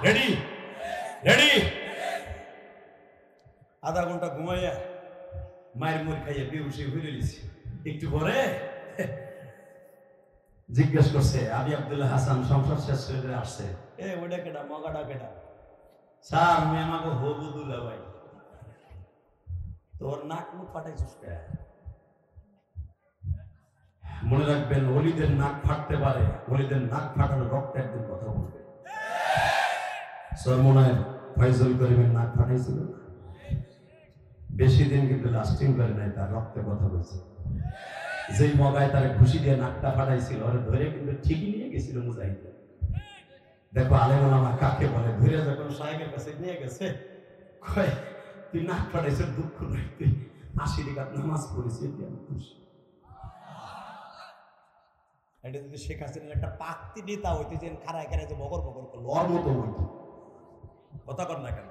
Ready, ready. আধা ঘন্টা ঘুমাইয়া মায়ের মুড় খাইয়া বেহুশি হয়ে গেছি। একটু পরে জিজ্ঞেস করছে আবি আব্দুল্লাহ হাসান সংসদ শেষ করে আসছে, ওইটা কেটা মগাটা কেটা? স্যার আমি আমাকে হবুদুল্লাহ ভাই। তোর নাক মুখ ফাটাইছিস কে? মনে রাখবেন, ওলিদের নাক ফাটতে পারে, ওলিদের নাক ফাটানো রক্ত একদিন কথা বলবে। সরমনায় ফয়জুল করিমের নাক ফাটাইছিল, বেশি দিন কিন্তু লাস্টিং করে নাই, তার রক্তে কথা বলছে। যেই মগায় তার ঘুষি দিয়ে নাকটা ফাটাইছিল, ওরা ধরে কিন্তু ঠিকই নিয়ে গেছিল মুজাহিদ। দেখো আলেম ওলামা কাকে বলে, ধরে যখন সাহেবের কাছে নিয়ে গেছে, কয় তুই নাক ফাটাইছ, দুঃখ নাই, তুই 80 রাকাত নামাজ পড়েছিস, আমি খুশি। এটা যদি শেখ হাসিনার একটা পাক্তি নেতা হইতে, যে খারায় খারায় যে বগর বগর করলো, ওর মতো হইতো। কথা কর না কেন?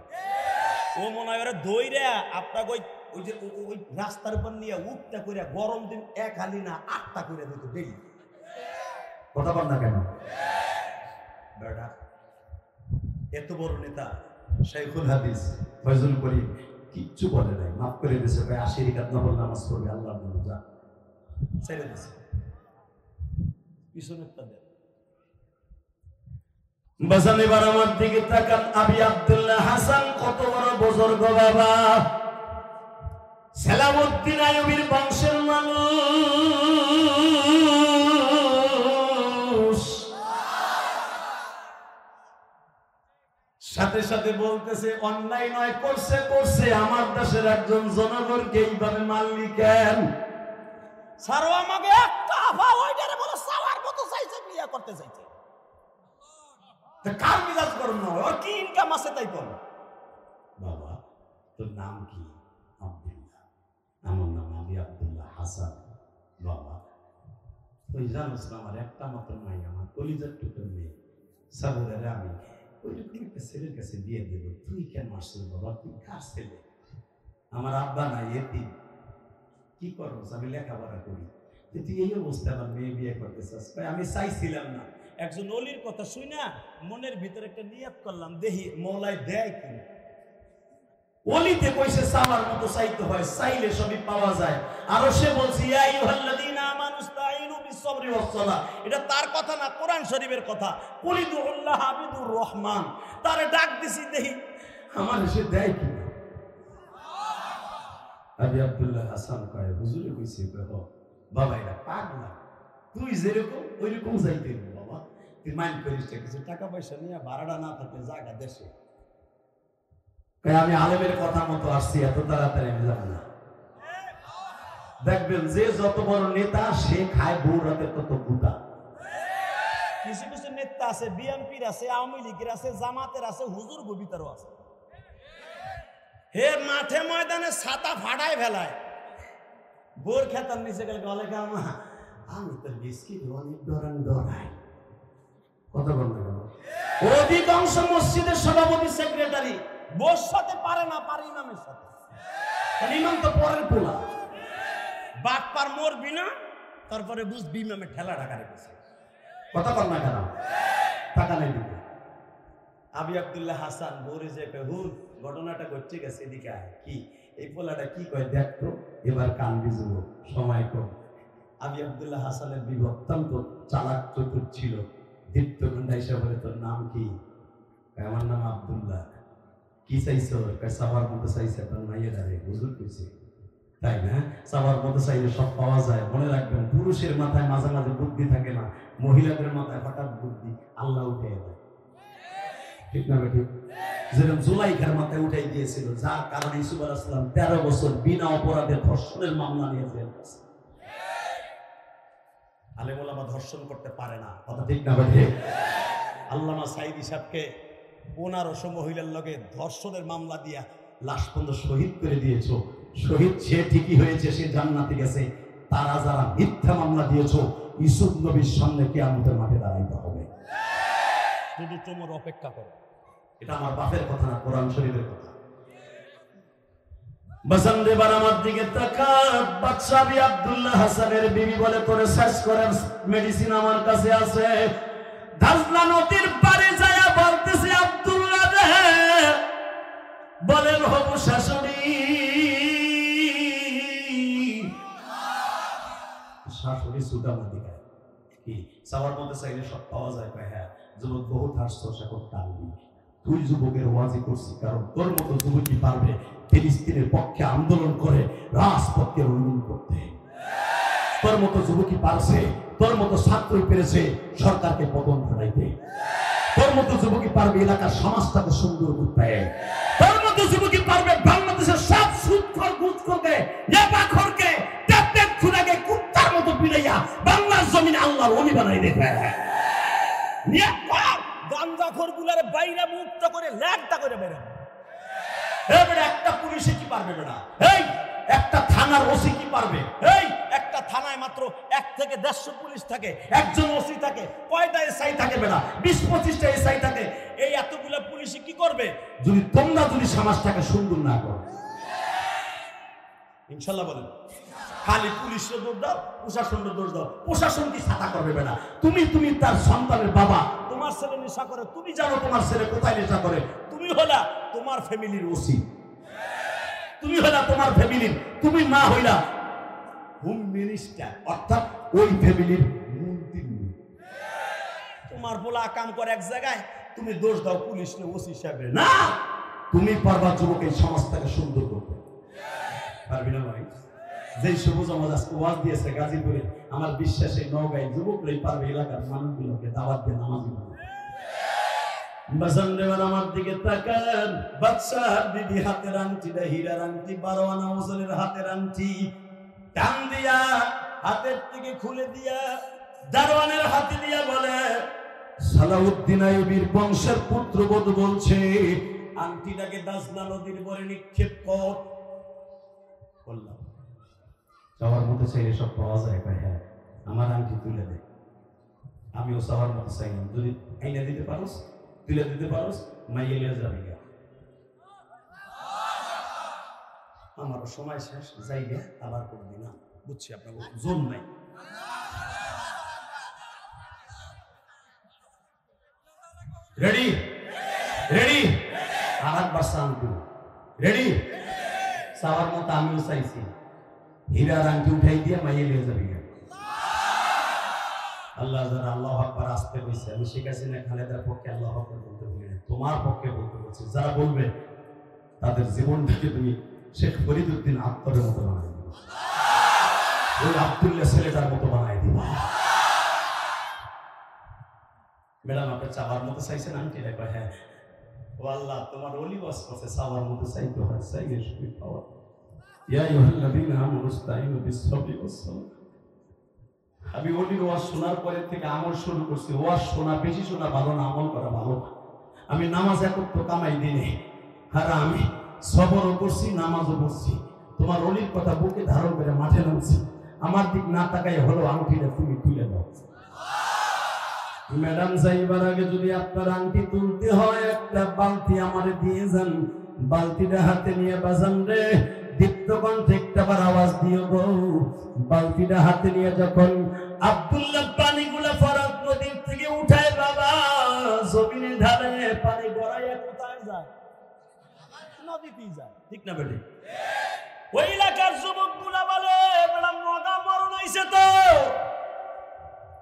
ও মনে হয় ওরা দইরা আপনাকে ওই যে ওই রাস্তার উপর নিয়ে উঠটা করে গরম দিন 1 হালি না 8টা করে দিত ডেলি। কথা বল না কেন? বেটা এত বড় নেতা শাইখুল হাদিস ফয়জুল করিম কিচ্ছু বলে নাই, মাফ করে দিয়েছে। ভাই 80 রাকাত নফল নামাজ পড়বে, আল্লাহর নামে যা ছেড়ে দিছে, পিছনের তাদের। বাজান এবার আমার দিকে তাকান, আবি আব্দুল্লাহ হাসান কত বড় বুজুর্গ বাবা, সালামউদ্দিন আইয়ুবীর বংশের মানুষ। সাথে সাথে বলতেছে অন্যায় নয়, করছে করছে, আমার দেশের একজন জনগণকে এইভাবে মারলি কেন? সারো আমাকে একটা আফা ওইটারে বলে সাওয়ার মতো চাইছে, বিয়ে করতে চাইছে। কার মিজাজ গরম না হয়? ওর কি ইনকাম আছে তাই বল। বাবা তোর নাম কি? আব্দুল্লাহ। আমার নাম আবি আব্দুল্লাহ হাসান। বাবা তুই জানোস না আমার একটা মাত্র নাই, আমার কলিজার টুকরো মেয়ে সাবুদারে আমি ওইরকম একটা ছেলের কাছে দিয়ে দেব, তুই কেন আসছিস বাবা? তুই কার ছেলে? আমার আব্বা নাই, এতিম। কি করবো? আমি লেখাপড়া করি, তুই এই অবস্থা আমার মেয়ে বিয়ে করতে চাস? আমি চাইছিলাম না। একজন অলির কথা শুই না মনের ভিতরে একটা নিয়ত করলাম, দেখি মৌলায় দেয় কি। অলিতে কইছে চাওয়ার মতো চাইতে হয়, চাইলে সবই পাওয়া যায়। আরো সে বলছে ইয়া আইয়ুহাল্লাযীনা আমানুস্তাঈনু বিস-সাবরি ওয়াস-সালাহ, এটা তার কথা না, কোরআন শরীফের কথা। কুলিদুল্লাহ আবিদুর রহমান, তারে ডাক দিছি দেখি আমার এসে দেয় কি। আবি আব্দুল্লাহ হাসান কয় হুজুরে কইছে, বাবা এটা পাগলা, তুই যেরকম ওইরকম যাইতে বাবা, তুই মাইন্ড করিস না, কিছু টাকা পয়সা নিয়ে ভাড়াটা না থাকলে জায়গা দেশে। আমি আলেমের কথা মতো আসছি, এত তাড়াতাড়ি আমি যাব না। দেখবেন যে যত বড় নেতা সে খায় বউ রাতে তত গুটা। কিছু কিছু নেতা আছে, বিএনপির আছে, আওয়ামী লীগের আছে, জামাতের আছে, হুজুর গোবিতারও আছে। হে মাঠে ময়দানে ছাতা ফাটায় ফেলায়, বোর খেতার নিচে গেলে গলে কামা আমি তো বিস্কিট অনেক ডরাই। কত বলতে গেল অধিকাংশ মসজিদের সভাপতি সেক্রেটারি বোর সাথে পারে না, পারে ইমামের সাথে। ইমাম তো পরের পোলা, বাট পার মরবি না, তারপরে বুঝবি ইমামে ঠেলা ঢাকা রেখেছে। কথা বল না কেন, টাকা নেই দিতে। আবি আব্দুল্লাহ হাসান বোরে যে হুন ঘটনাটা ঘটছে গেছে, এদিকে আয়। কি এই পোলাটা কি কয় দেখতো, এবার কান বিজুব, সময় কম। আবি আব্দুল্লাহ হাসানের বিবাহ অত্যন্ত চালাক চতুর ছিল। দীপ্ত গুন্ডা হিসাবে তোর নাম কি? আমার নাম আব্দুল্লাহ। কি চাইছো? সাবার মতো চাইছে, আপনার মাইয়ের আরে হুজুর কইছে, তাই না? সাবার মতো চাইলে সব পাওয়া যায়। মনে রাখবেন, পুরুষের মাথায় মাঝে মাঝে বুদ্ধি থাকে না, মহিলাদের মাথায় হঠাৎ বুদ্ধি আল্লাহ উঠে দেয়। ঠিক না বেটি? যেরকম জুলাইখার মাথায় উঠাই দিয়েছিল, যার কারণে ইউসুফ আলাইহিস সালাম 13 বছর বিনা অপরাধে ধর্ষণের মামলা নিয়ে জেল গেছে। আলেম ওলামা ধর্ষণ করতে পারে না, কথা ঠিক না বেটি? আল্লামা সাইদি সাহেবকে 1500 মহিলার লগে ধর্ষণের মামলা দিয়া লাশ পর্যন্ত শহীদ করে দিয়েছো। শহীদ সে ঠিকই হয়েছে, সে জান্নাতে গেছে। তারা যারা মিথ্যা মামলা দিয়েছো, ইউসুফ নবীর সামনে কিয়ামতের মাঠে দাঁড়াইতে হবে। শুধু তোমার অপেক্ষা করো। এটা আমার বাপের কথা না, কোরআন শরীফের কথা। বাসান দেবার আমার দিকে তাকা। বাদশা আবি আব্দুল্লাহ হাসানের বিবি বলে, তোরে সার্চ করার মেডিসিন আমার কাছে আছে। দাজলা নদীর পারে যায় বলতেছে, আব্দুল্লাহ রে বলেন হবু শাশুড়ি। শাশুড়ি সুদামা দিকায় কি সবার মধ্যে চাইলে সব পাওয়া যায়? হ্যাঁ, যুবক বহুত হাসছো, এখন টানবি। তুই যুবকের ওয়াজি করছি, কারণ তোর মতো যুবকই পারবে ফিলিস্তিনের পক্ষে আন্দোলন করে রাজপথকে রঙিন করতে। তোর মতো যুবকই পারছে, তোর মতো ছাত্রই পেরেছে সরকারকে পতন ঘটাইতে। তোর মতো যুবকই পারবে এলাকার সমাজটাকে সুন্দর করতে। তোর মতো যুবকই পারবে বাংলাদেশের সব সুদখোর ঘুষখোরকে নেপাখোরকে টেপ খুনাকে কুত্তার মতো পিড়াইয়া বাংলার জমিনে আল্লাহর ওলি বানাই দেবে। গাঞ্জাখোর গুলারে বাইরে মুক্ত করে ল্যাগটা করে বেরো। এবারে একটা পুলিশে কি পারবে বেটা? এই একটা থানার ওসি কি পারবে? এই একটা থানায় মাত্র 1 থেকে 150 পুলিশ থাকে, একজন ওসি থাকে, কয়টা এসআই থাকে বেটা? 20-25টা এসআই থাকে। এই এতগুলা পুলিশে কি করবে যদি তোমরা সমাজটাকে সুন্দর না করো? ইনশাআল্লাহ বলেন। খালি পুলিশের দোষ দাও, প্রশাসনের দোষ দাও। প্রশাসন কি ছাতা করবে বেটা? তুমি তার সন্তানের বাবা, তোমার ছেলে নেশা করে, তুমি জানো তোমার ছেলে কোথায় নেশা করে। তুমি হলা তোমার ফ্যামিলির ওসি, তুমি হলা তোমার ফ্যামিলির, তুমি মা হইলা হোম মিনিস্টার, অর্থাৎ ওই ফ্যামিলির মন্ত্রী। তোমার পোলা কাম করে এক জায়গায়, তুমি দোষ দাও পুলিশ নে, ওসি সাহেব না। তুমি পারবা যুবক এই সমাজটাকে সুন্দর করতে, পারবি না ভাই? যে সবুজ আমাজ আজকে ওয়াজ দিয়েছে গাজীপুরে, আমার বিশ্বাস এই নওগাঁয় যুবকরাই পারবে এলাকার মানুষগুলোকে দাওয়াত দিয়ে নামাজি বানাতে। বাজান দেওয়ার আমার দিকে তাকান। বাদশার বিবি হাতের আংটিটা হীরার আংটি, 12 আনা ওজনের হাতের আংটি টান দিয়া হাতের থেকে খুলে দিয়া দারোয়ানের হাতে দিয়া বলে, সালাউদ্দিন আইয়ুবীর বংশের পুত্রবধূ বলছে, আংটিটাকে দাজলা নদীর পরে নিক্ষেপ কর। বললাম সবার মতো চাইলে সব পাওয়া যায়। হ্যাঁ, আমার আংটি তুলে দে। আমিও সবার মতো চাইলাম, যদি আইনা দিতে পারোস, তুলে দিতে পারোস, মাইয়ে লিয়ে যাবি। আমার সময় শেষ, যাইবে আবার করবি না, বুঝছি আপনার জোন নাই। রেডি রেডি আর একবার শান্তি রেডি। সবার মতো আমিও চাইছি, হীরার আংটি উঠাই দিয়ে মাইয়ে লিয়ে যাবি। আল্লাহ যারা আল্লাহ আকবার আসতে কইছে, আমি শেখ হাসিনা খালেদার পক্ষে আল্লাহ আকবার বলতে বলি না, তোমার পক্ষে বলতে বলছি। যারা বলবে তাদের জীবনটাকে তুমি শেখ ফরিদউদ্দিন আত্মরের মতো বানাই দিবা, ওই আব্দুল্লাহ ছেলেটার মতো বানাই দিবা। ম্যাডাম আপনি চাওয়ার মতো চাইছেন আন্টি দেখো হ্যাঁ ও আল্লাহ তোমার অলি ওয়াজ করছে চাওয়ার মতো চাইতে হয় চাইলে শুধু পাওয়া ইয়া আইয়ুহাল্লাযীনা আমানু ইসতাঈনু বিস-সাবরি ওয়াস-সালাহ। আমি অলির ওয়াজ শোনার পরে থেকে আমল শুরু করছি। ওয়াজ শোনা বেশি শোনা ভালো না, আমল করা ভালো। আমি নামাজ একত্র কামাই দিনে আর আমি সবরও করছি, নামাজও পড়ছি। তোমার অলির কথা বুকে ধারণ করে মাঠে নামছি। আমার দিক না তাকাই হলো আংটিটা তুমি তুলে দাও। ম্যাডাম যাইবার আগে যদি আপনার আংটি তুলতে হয় একটা বালতি আমারে দিয়ে যান। বালতিটা হাতে নিয়ে বাজান রে দীপ্ত কণ্ঠে একটাবার আওয়াজ দিও গো। বালতিটা হাতে নিয়ে যখন আব্দুল্লাহ পানিগুলো ফরাত নদীর থেকে উঠায় বাবা জমিনে ঢালে, পানি গড়াইয়া কোথায় যায়? নদীতেই যায়, ঠিক না বেটি? ওই এলাকার যুবকগুলা বলে ম্যাডাম মগা মরণ আইছে তো।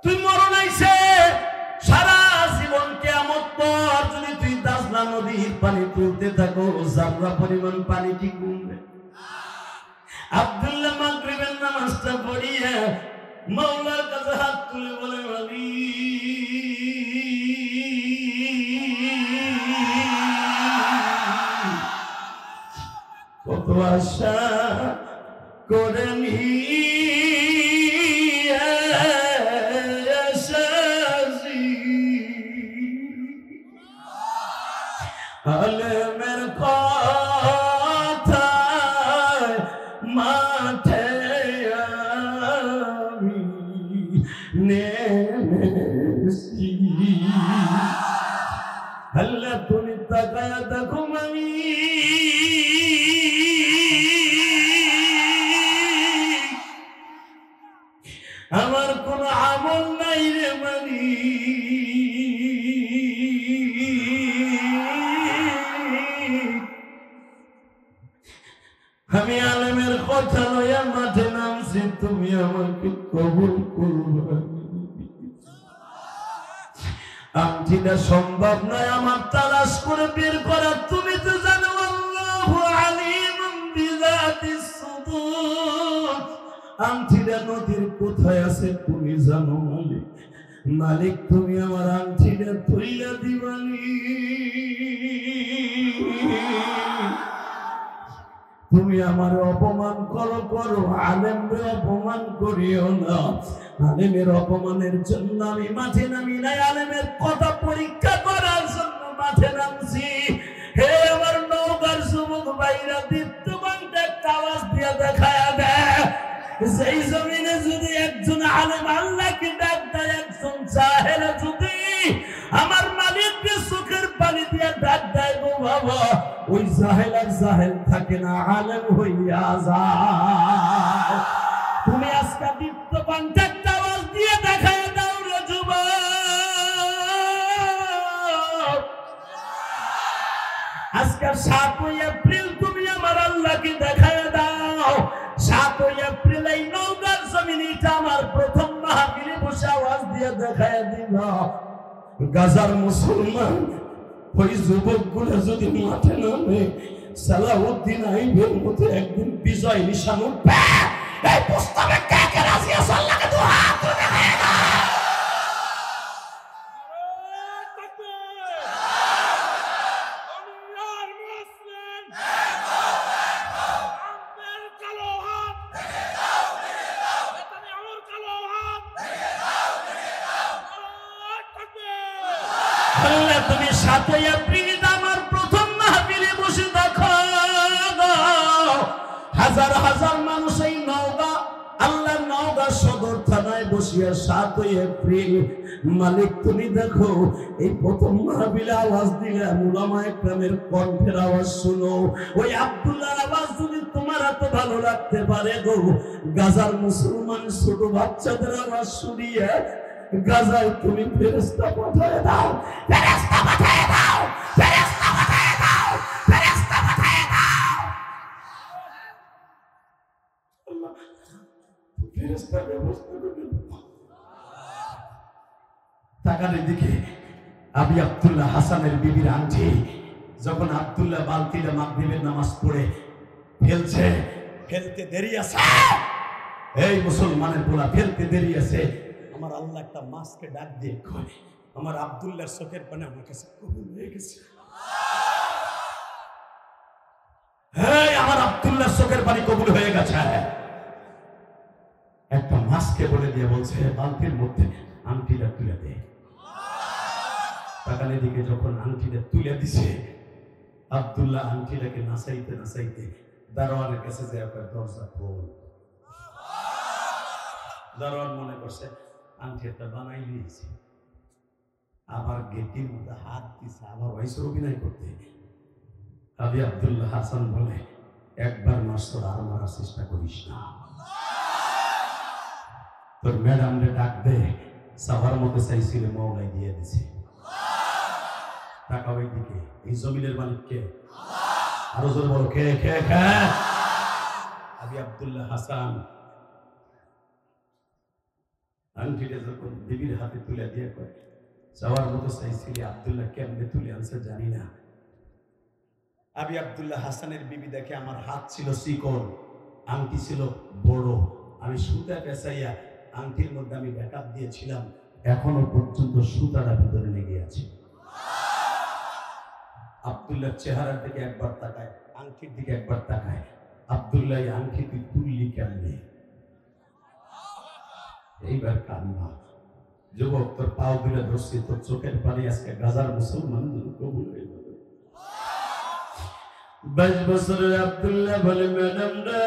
তুই মরণ আইছে সারা জীবন কিয়ামত পর যদি তুই দাজলা নদীর পানি তুলতে থাকো জাররা পরিমাণ পানি কি কমবে? আব্দুল্লাহ মাগরিবের নামাজটা পড়িয়া মাওলার কাছে হাত তুলে বলে কত আশা করে আলেমের কথায় মাঠে আমি নেমেছি। আল্লাহ তুমি তাকায়া দেখো আমি আমার কোন আমল নাই রে মানি। আমি আলেমের কথা লইয়া মাঠে নামছি, তুমি আমাকে কবুল করবে। আংটিটা সম্ভব নয় আমার তালাশ করে বের করা। তুমি তো জানো আল্লাহু আলিমুম বিযাতিস সুদূর। আংটিটা নদীর কোথায় আছে তুমি জানো মালিক। মালিক তুমি আমার আংটিটা তুইলা দিবানি। তুমি আমার অপমান করো করো, আলেমরে অপমান করিও না। আলেমের অপমানের জন্য আমি মাঠে নামি নাই, আলেমের কথা পরীক্ষা করার জন্য মাঠে নামছি। হে আমার নওগাঁর যুবক ভাইরা দীপ্ত কণ্ঠে একটা আওয়াজ দিয়ে দেখায়া দেয় সেই জমিনে যদি একজন আলেম আল্লাহকে ডাক দেয়, একজন জাহেল যদি আমার মালিককে চোখের পানি দিয়ে ডাক দেয় গো বাবা, ওই জাহেল আর জাহেল থাকে না, আলেম হইয়া যায়। তুমি আজকে দীপ্ত কণ্ঠে একটা আওয়াজ দিয়ে দেখায় দাও রে যুবক। আজকে 7 এপ্রিল তুমি আমার আল্লাহকে দেখায় দাও। 7 এপ্রিল এই নওগাঁর জমিনে আমার প্রথম মাহফিলে বসে আওয়াজ দিয়ে দেখায় দিল গাজার মুসলমান ওই যুবকগুলো যদি মাঠে নামে সালাউদ্দিন আইবের মতো একদিন বিজয় নিশান উঠবে। এই প্রস্তাবে কে কে রাজি আছে? আল্লাহকে দুই হাত তুলে দেখায় দাও। তুমি 7 এপ্রিল আমার প্রথম মাহফিলে বসে দেখো হাজার হাজার মানুষ এই নওগাঁ আল্লাহর নওগাঁ সদর থানায় বসিয়া 7 এপ্রিল মালিক তুমি দেখো এই প্রথম মাহফিলে আওয়াজ দিলে উলামায়ে কেরামের কণ্ঠের আওয়াজ শুনো। ওই আব্দুল্লাহর আওয়াজ যদি তোমার এত ভালো লাগতে পারে গো, গাজার মুসলমান ছোট বাচ্চাদের আওয়াজ শুনিয়ে গাজায় তুমি ফেরেশতা পাঠায় দাও, ফেরেশতা পাঠায় দাও, ফেরেশতা পাঠায় দাও, ফেরেশতা পাঠায় দাও। আল্লাহ ফেরেশতা ব্যবস্থা করে দাও। তাকানের দিকে আবি আব্দুল্লাহ হাসানের বিবির আংটি যখন আব্দুল্লাহ বালতিটা মাগরিবের নামাজ পড়ে ফেলছে, ফেলতে দেরি আছে, এই মুসলমানের পোলা ফেলতে দেরি আছে, আমার আল্লাহ একটা মাছকে ডাক দিয়ে কয় আমার আব্দুল্লাহর চোখের পানি আমার কাছে কবুল হয়ে গেছে। হ্যাঁ, আমার আব্দুল্লাহর চোখের পানি কবুল হয়ে গেছে। একটা মাছকে বলে দিয়ে বলছে বালতির মধ্যে আংটিটা তুলে দে। তাকালে দিকে যখন আংটিটা তুলে দিছে, আব্দুল্লাহ আংটিটাকে নাচাইতে নাচাইতে দারোয়ানের কাছে যে আপনার দরজা খোল। দারোয়ান মনে করছে আংটিটা বানাই দিয়েছে, আবার গেটির মধ্যে হাত দিছে, আবার ওয়াইসের অভিনয় করতে। আবি আব্দুল্লাহ হাসান বলে, একবার মারছ আর মারার চেষ্টা করিস না। তোর ম্যাডাম রে ডাক দে, সাভার মতো চাইছিল মৌলাই দিয়ে দিছে। টাকা ওই দিকে, এই জমিনের মালিককে আরো জোর বলো, কে কে কে? আবি আব্দুল্লাহ হাসান আংটিটা যখন বিবির হাতে তুলে দিয়ে কয়, যাওয়ার মতো চাইছিলি, আব্দুল্লাহ কেমনে তুলে আনছে জানি না। আবি আব্দুল্লাহ হাসানের বিবি দেখে আমার হাত ছিল চিকন, আংটি ছিল বড়, আমি সুতা পেঁচাইয়া আংটির মধ্যে আমি ব্যাকআপ দিয়েছিলাম, এখনো পর্যন্ত সুতাটা ভিতরে লেগে আছে। আব্দুল্লাহর চেহারার দিকে একবার তাকায়, আংটির দিকে একবার তাকায়। আব্দুল্লাহ আংটি তুই তুললি কেমনে? এইবার কান্না। যুবক, তোর পাও দুলে ধরছি, তোর চোখের পানি আজকে গাজার মুসলমান কবুল হয়ে যাবে। 22 বছরের আব্দুল্লাহ বলে, ম্যাডাম রে,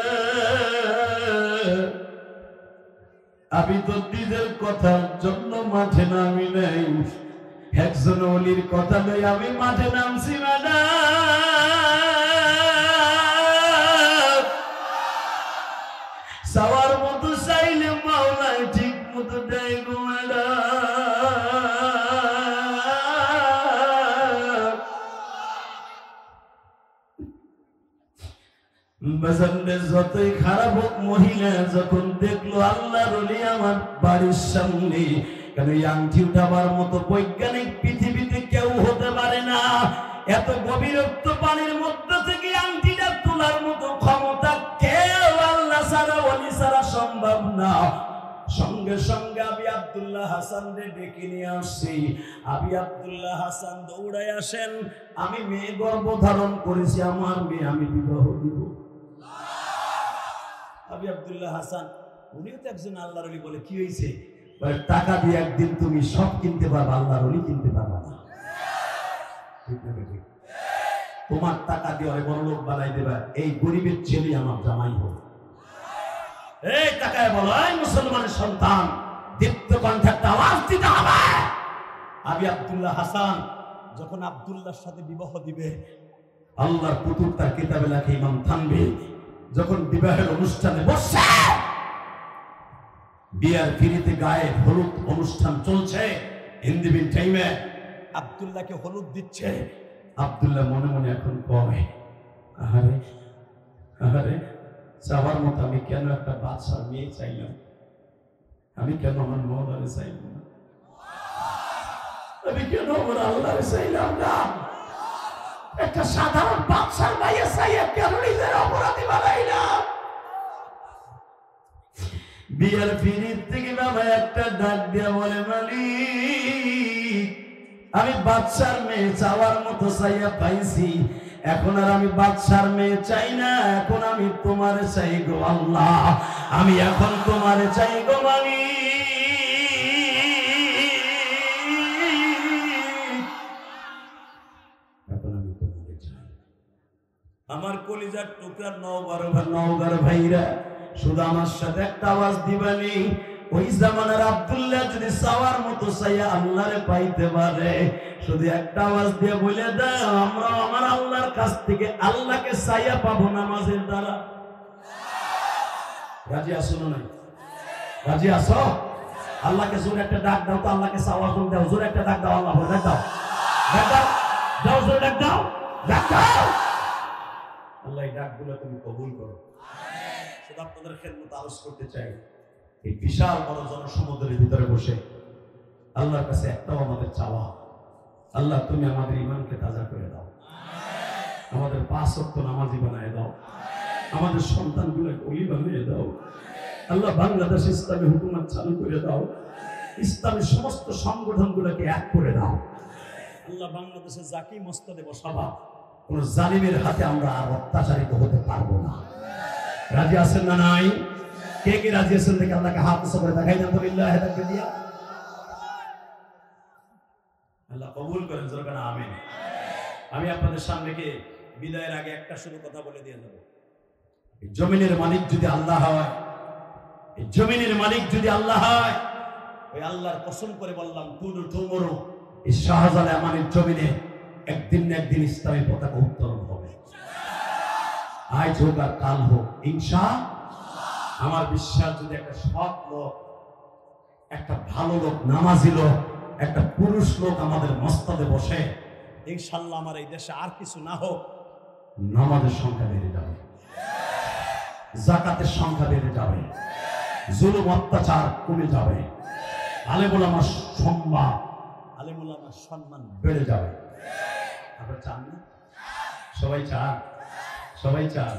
আমি তো নিজের কথার জন্য মাঠে নামি নাই, একজন ওলির কথা লই আমি মাঠে নামছি ম্যাডাম। সবার মতো চাইলে মাওলাই ঠিক মতো দেয় গো ম্যাডাম। যতই খারাপ হোক, মহিলা যখন দেখলো আল্লাহর ওলি আমার বাড়ির সামনে, কেন এই আংটি উঠাবার মতো বৈজ্ঞানিক পৃথিবীতে কেউ হতে পারে না। এত গভীরত্ব পানির মধ্যে থেকে আংটিটা তোলার মতো ক্ষমতা কেউ আল্লাহ ছাড়া, ওলি ছাড়া সম্ভব না। সঙ্গে সঙ্গে আবি আব্দুল্লাহ হাসান রে ডেকে নিয়ে আসছি। আবি আব্দুল্লাহ হাসান দৌড়ায় আসেন, আমি মেয়ে গর্ভধারণ করেছি, আমার মেয়ে আমি বিবাহ দিব। আবি আব্দুল্লাহ হাসান উনিও তো একজন আল্লাহর ওলি, বলে কি হয়েছে? টাকা দিয়ে একদিন তুমি সব কিনতে পারবা, আল্লাহর ওলি কিনতে পারবা না। তোমার টাকা দিয়ে হয় বড় লোক বানাই দেবা, এই গরিবের ছেলে আমার জামাই হোক। এই টাকায় বলো, এই মুসলমানের সন্তান, দীপ্ত কণ্ঠে আওয়াজ দিতে হবে। আবি আব্দুল্লাহ হাসান যখন আব্দুল্লাহর সাথে বিবাহ দিবে, আল্লাহর পুতুল তার কিতাবে লেখে ইমাম থানভী যখন বিবাহের অনুষ্ঠানে বসছে, বিয়ার ফিরিতে গায়ে হলুদ অনুষ্ঠান চলছে, ইন্দিবিন টাইমে আব্দুল্লাহকে হলুদ দিচ্ছে। আব্দুল্লাহ মনে মনে এখন কয়, আহারে আহারে, চাওয়ার মতো আমি কেন একটা বাদশার মেয়ে চাইলাম, আমি কেন আমার মৌলারে চাইলাম না, আমি কেন আমার আল্লাহরে চাইলাম না, একটা সাধারণ বাদশার মাইয়া চাইয়া কেন নিজের অপরাধী বানাইলাম। বিয়ার ফিরির থেকে বাবা একটা ডাক দিয়া বলে, মালিক, আমি বাদশার মেয়ে চাওয়ার মতো চাইয়া পাইছি, এখন আর আমি বাদশার মেয়ে চাই না, এখন আমি তোমারে চাই গো আল্লাহ, আমি এখন তোমারে চাই গো মালিক। এখন আমি তোমারে চাই। আমার কলিজার টুকরা নওগাঁর ভাইরা, শুধু আমার সাথে একটা আওয়াজ দিবানি, ওই জামানার আব্দুল্লাহ যদি চাওয়ার মতো চাইয়া আল্লাহরে পাইতে পারে, শুধু একটা আওয়াজ দিয়ে বলে দাও, আমরা আমার আল্লাহর কাছ থেকে আল্লাহকে চাইয়া পাবো নামাজের দ্বারা। রাজি আসো না নাই? রাজি আসো? আল্লাহকে জোরে একটা ডাক দাও তো, আল্লাহকে চাওয়ার জন্য দাও, জোরে একটা ডাক দাও, আল্লাহ ডাক দাও, ডাক দাও, দাও জোরে ডাক দাও, ডাক দাও। আল্লাহ এই ডাকগুলো তুমি কবুল করো। শুধু আপনাদের খেদমত আরজ করতে চাই, এই বিশাল বড় জনসমুদ্রের ভিতরে বসে আল্লাহর কাছে একটাও আমাদের চাওয়া, আল্লাহ তুমি আমাদের ঈমানকে তাজা করে দাও, আমাদের 5 ওয়াক্ত নামাজি বানায় দাও, আমাদের সন্তানগুলোকে ওলি বানিয়ে দাও, আল্লাহ বাংলাদেশ ইসলামী হুকুমত চালু করে দাও, ইসলামের সমস্ত সংগঠনগুলোকে এক করে দাও। আল্লাহ বাংলাদেশে জাকি মস্তদে বসাবা, কোন জালিমের হাতে আমরা আর অত্যাচারিত হতে পারবো না। রাজি আছেন না নাই? কে কে রাজি আছেন দেখে আল্লাহকে হাত উঁচু করে দেখাই দেন তো বিল্লাহ হেদাকে দিয়া। আল্লাহ কবুল করেন, জোরে আমিন। আমি আপনাদের সামনে কে বিদায়ের আগে একটা শুধু কথা বলে দিয়ে যাব। জমিনের মালিক যদি আল্লাহ হয়, জমিনের মালিক যদি আল্লাহ হয়, ওই আল্লাহর কসম করে বললাম টুমরু এই শাহজালাল আমানের জমিনে একদিন না একদিন ইসলামের পতাকা উত্তোলন হবে। আজ হোক আর কাল হোক, ইনশাআল্লাহ। আমার বিশ্বাস যদি একটা সৎ লোক, একটা ভালো লোক, নামাজি লোক, একটা পুরুষ লোক আমাদের মস্তদে বসে, ইনশাআল্লাহ আমার এই দেশে আর কিছু না হোক, নামাজের সংখ্যা বেড়ে যাবে, যাকাতের সংখ্যা বেড়ে যাবে, জুলুম অত্যাচার কমে যাবে, আলেম ওলামার সম্মান, আলেম ওলামার সম্মান বেড়ে যাবে। আপনারা চান না? সবাই চান, সবাই চান।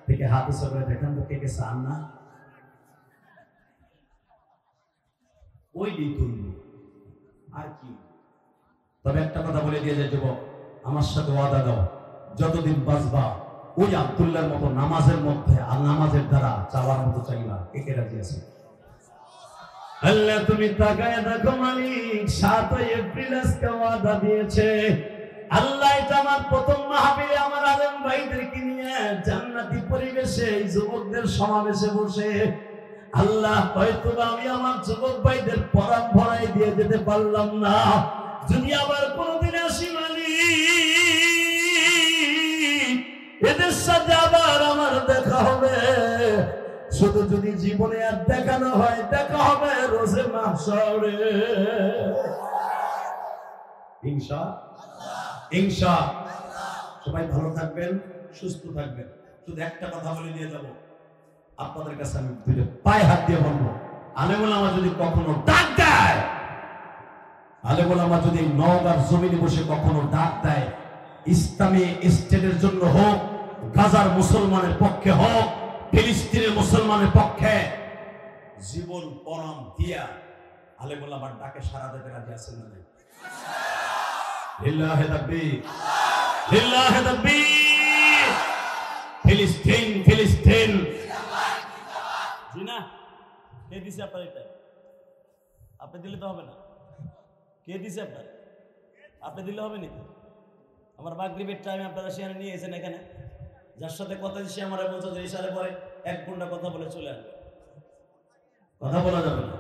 থেকে হাত উঁচু করে দেখেন তো কে কে চান না? ওই তুলব আর কি। তবে একটা কথা বলে দিয়ে যায় যুবক, আমার সাথে ওয়াদা দাও, যতদিন বাঁচবা ওই আব্দুল্লাহর মতো নামাজের মধ্যে আর নামাজের দ্বারা চাওয়ার মতো চাইবা। কে কে রাজি আছে? আল্লাহ তুমি তাকায় দেখো মালিক, 7 এপ্রিল আজকে ওয়াদা দিয়েছে। আল্লাহ এটা আমার প্রথম মাহফিলে আমার আলেম ভাইদেরকে নিয়ে জান্নাতি পরিবেশে এই যুবকদের সমাবেশে বসে আল্লাহ হয়তো আমি আমার যুবক ভাইদের পরাণ ভরাই দিয়ে যেতে পারলাম না। যদি আবার কোনদিন আসি মালিক, এদের সাথে আবার আমার দেখা হবে। শুধু যদি জীবনে আর দেখানো হয়, দেখা হবে রোজে মাহশরে। ইনশাআল্লাহ। সবাই ভালো থাকবেন, সুস্থ থাকবেন। শুধু একটা কথা বলে দিয়ে যাব, আপনাদের কাছে আমি দুটো পায়ে হাত দিয়ে বলবো, আলেম ওলামা যদি কখনো ডাক দেয়, আলেম ওলামা যদি নওগাঁর জমিনে বসে কখনো ডাক দেয়, ইসলামী স্টেটের জন্য হোক, গাজার মুসলমানের পক্ষে হোক, ফিলিস্তিনের মুসলমানের পক্ষে জীবন পরাম দিয়া আলেম ওলামার ডাকে সাড়া দিতে রাজি আছেন না? লিল্লাহি তাকবীর, লিল্লাহি তাকবীর। ফিলিস্তিন, ফিলিস্তিন। জি না? কে দিছে আপনার এটা? আপনি দিলে তো হবে না। কে দিছে আপনার? আপনি দিলে হবে নাকি? আমার মাগরিবের টাইমে আপনারা সেখানে নিয়ে এসেছেন, এখানে যার সাথে কথা দিচ্ছি আমার বলছে যে ইশারে পরে 1 ঘন্টা কথা বলে চলে আসবে। কথা বলা যাবে না।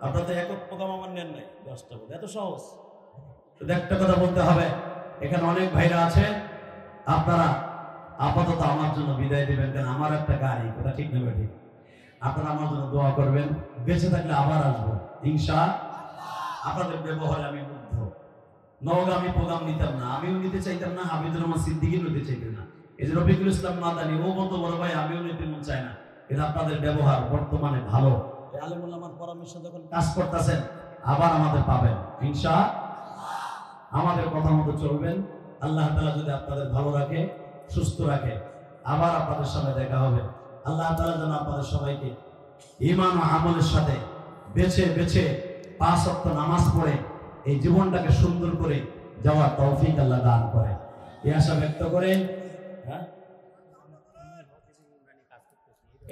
আপনার তো একক প্রোগ্রাম আমার নেন নাই, 10টা বলে এত সহজ। শুধু একটা কথা বলতে হবে, এখানে অনেক ভাইরা আছে, আপনারা আপাতত আমার জন্য বিদায় দিবেন, কারণ আমার একটা গাড়ি, কথা ঠিক নেবে ঠিক। আপনারা আমার জন্য দোয়া করবেন, বেঁচে থাকলে আবার আসবো ইনশাআল্লাহ। আপনাদের ব্যবহারে আমি মুগ্ধ। নওগাঁ আমি প্রোগ্রাম নিতাম না, আমিও নিতে চাইতাম না, হামিদুর রহমান সিদ্দিকীও নিতে চাইতেন না, এই যে রফিকুল ইসলাম মাদানী ও মতো বড় ভাই আমিও নিতে মন চাই না। কিন্তু আপনাদের ব্যবহার বর্তমানে ভালো, আলেম ওলামার পরামর্শ যখন কাজ করতেছেন, আবার আমাদের পাবেন ইনশাআল্লাহ। আমাদের কথা মতো চলবেন। আল্লাহ তাআলা যদি আপনাদের ভালো রাখে, সুস্থ রাখে, আবার আপনাদের সাথে দেখা হবে। আল্লাহ তাআলা যেন আপনাদের সবাইকে ঈমান ও আমলের সাথে বেছে বেছে 5 ওয়াক্ত নামাজ পড়ে এই জীবনটাকে সুন্দর করে যাওয়ার তৌফিক আল্লাহ দান করে, এই আশা ব্যক্ত করে। হ্যাঁ,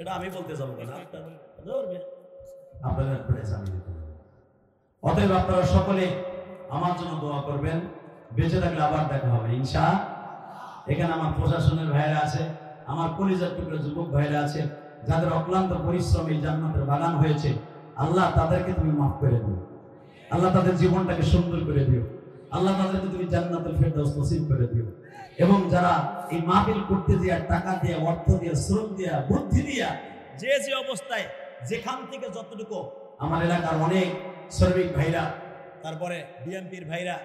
এটা আমি বলতে যাবো কেন? আপনাদের অতএব আপনারা সকলে আমার জন্য দোয়া করবেন, বেঁচে থাকলে আবার দেখা হবে ইনশাআল্লাহ। এখানে আমার প্রশাসনের ভাইরা আছে, আমার কলিজার টুকরো যুবক ভাইরা আছে, যাদের অক্লান্ত পরিশ্রমে জান্নাতের বাগান হয়েছে। আল্লাহ তাদেরকে তুমি মাফ করে দিও, আল্লাহ তাদের জীবনটাকে সুন্দর করে দিও, আল্লাহ তাদেরকে তুমি জান্নাতুল ফেরদাউস নসিব করে দিও। এবং যারা এই মাহফিল করতে দিয়া, টাকা দিয়া, অর্থ দিয়া, শ্রম দিয়া, বুদ্ধি দিয়া, যে যে অবস্থায় যেখান থেকে যতটুকু, আমার এলাকার অনেক শ্রমিক ভাইরা, তারপরে বিএনপির ভাইরা,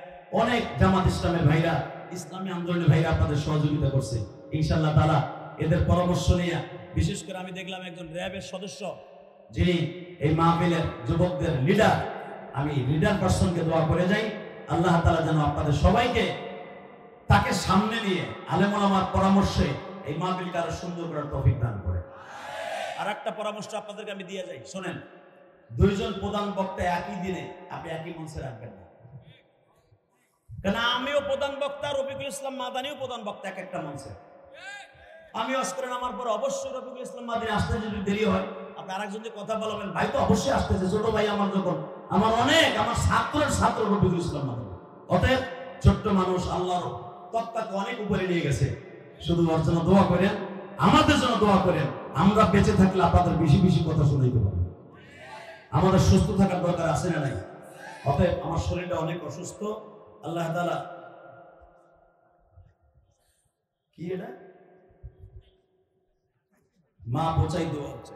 অনেক জামাত ইসলামের ভাইরা, ইসলামী আন্দোলনের ভাইরা আপনাদের সহযোগিতা করছে। ইনশাআল্লাহ তাআলা এদের পরামর্শ নিয়ে, বিশেষ করে আমি দেখলাম একজন র্যাবের সদস্য, যিনি এই মাহফিলের যুবকদের লিডার, আমি লিডার পার্সনকে দোয়া করে যাই, আল্লাহ তাআলা যেন আপনাদের সবাইকে তাকে সামনে নিয়ে আলেম ওলামার পরামর্শে এই মাহফিলকে আরো সুন্দর করার তৌফিক দান করে। আর একটা পরামর্শ আপনাদেরকে আমি দিয়ে যাই, শোনেন। দুইজন প্রধান বক্তা একই দিনে আপনি একই মঞ্চে রাখবেন না, কেন আমিও প্রধান বক্তা, রফিকুল ইসলাম মাদানিও প্রধান বক্তা এক একটা মঞ্চে। আমি ওয়াজ করে নামার পর অবশ্যই রফিকুল ইসলাম মাদানি আসতে যদি দেরি হয়, আপনি আরেকজন যদি কথা বলবেন, ভাই তো অবশ্যই আসতেছে, ছোট ভাই আমার যখন, আমার অনেক, আমার ছাত্রের ছাত্র রফিকুল ইসলাম মাদানি। অতএব ছোট্ট মানুষ আল্লাহর তত্ত্বকে অনেক উপরে নিয়ে গেছে। শুধু ওর জন্য দোয়া করেন, আমাদের জন্য দোয়া করেন, আমরা বেঁচে থাকলে আপনাদের বেশি বেশি কথা শুনাইতে পারবো। আমাদের সুস্থ থাকার দরকার আছে না নাই? অতএব আমার শরীরটা অনেক অসুস্থ। আল্লাহ তাআলা কি এটা মা বোঝাই দোয়া হচ্ছে।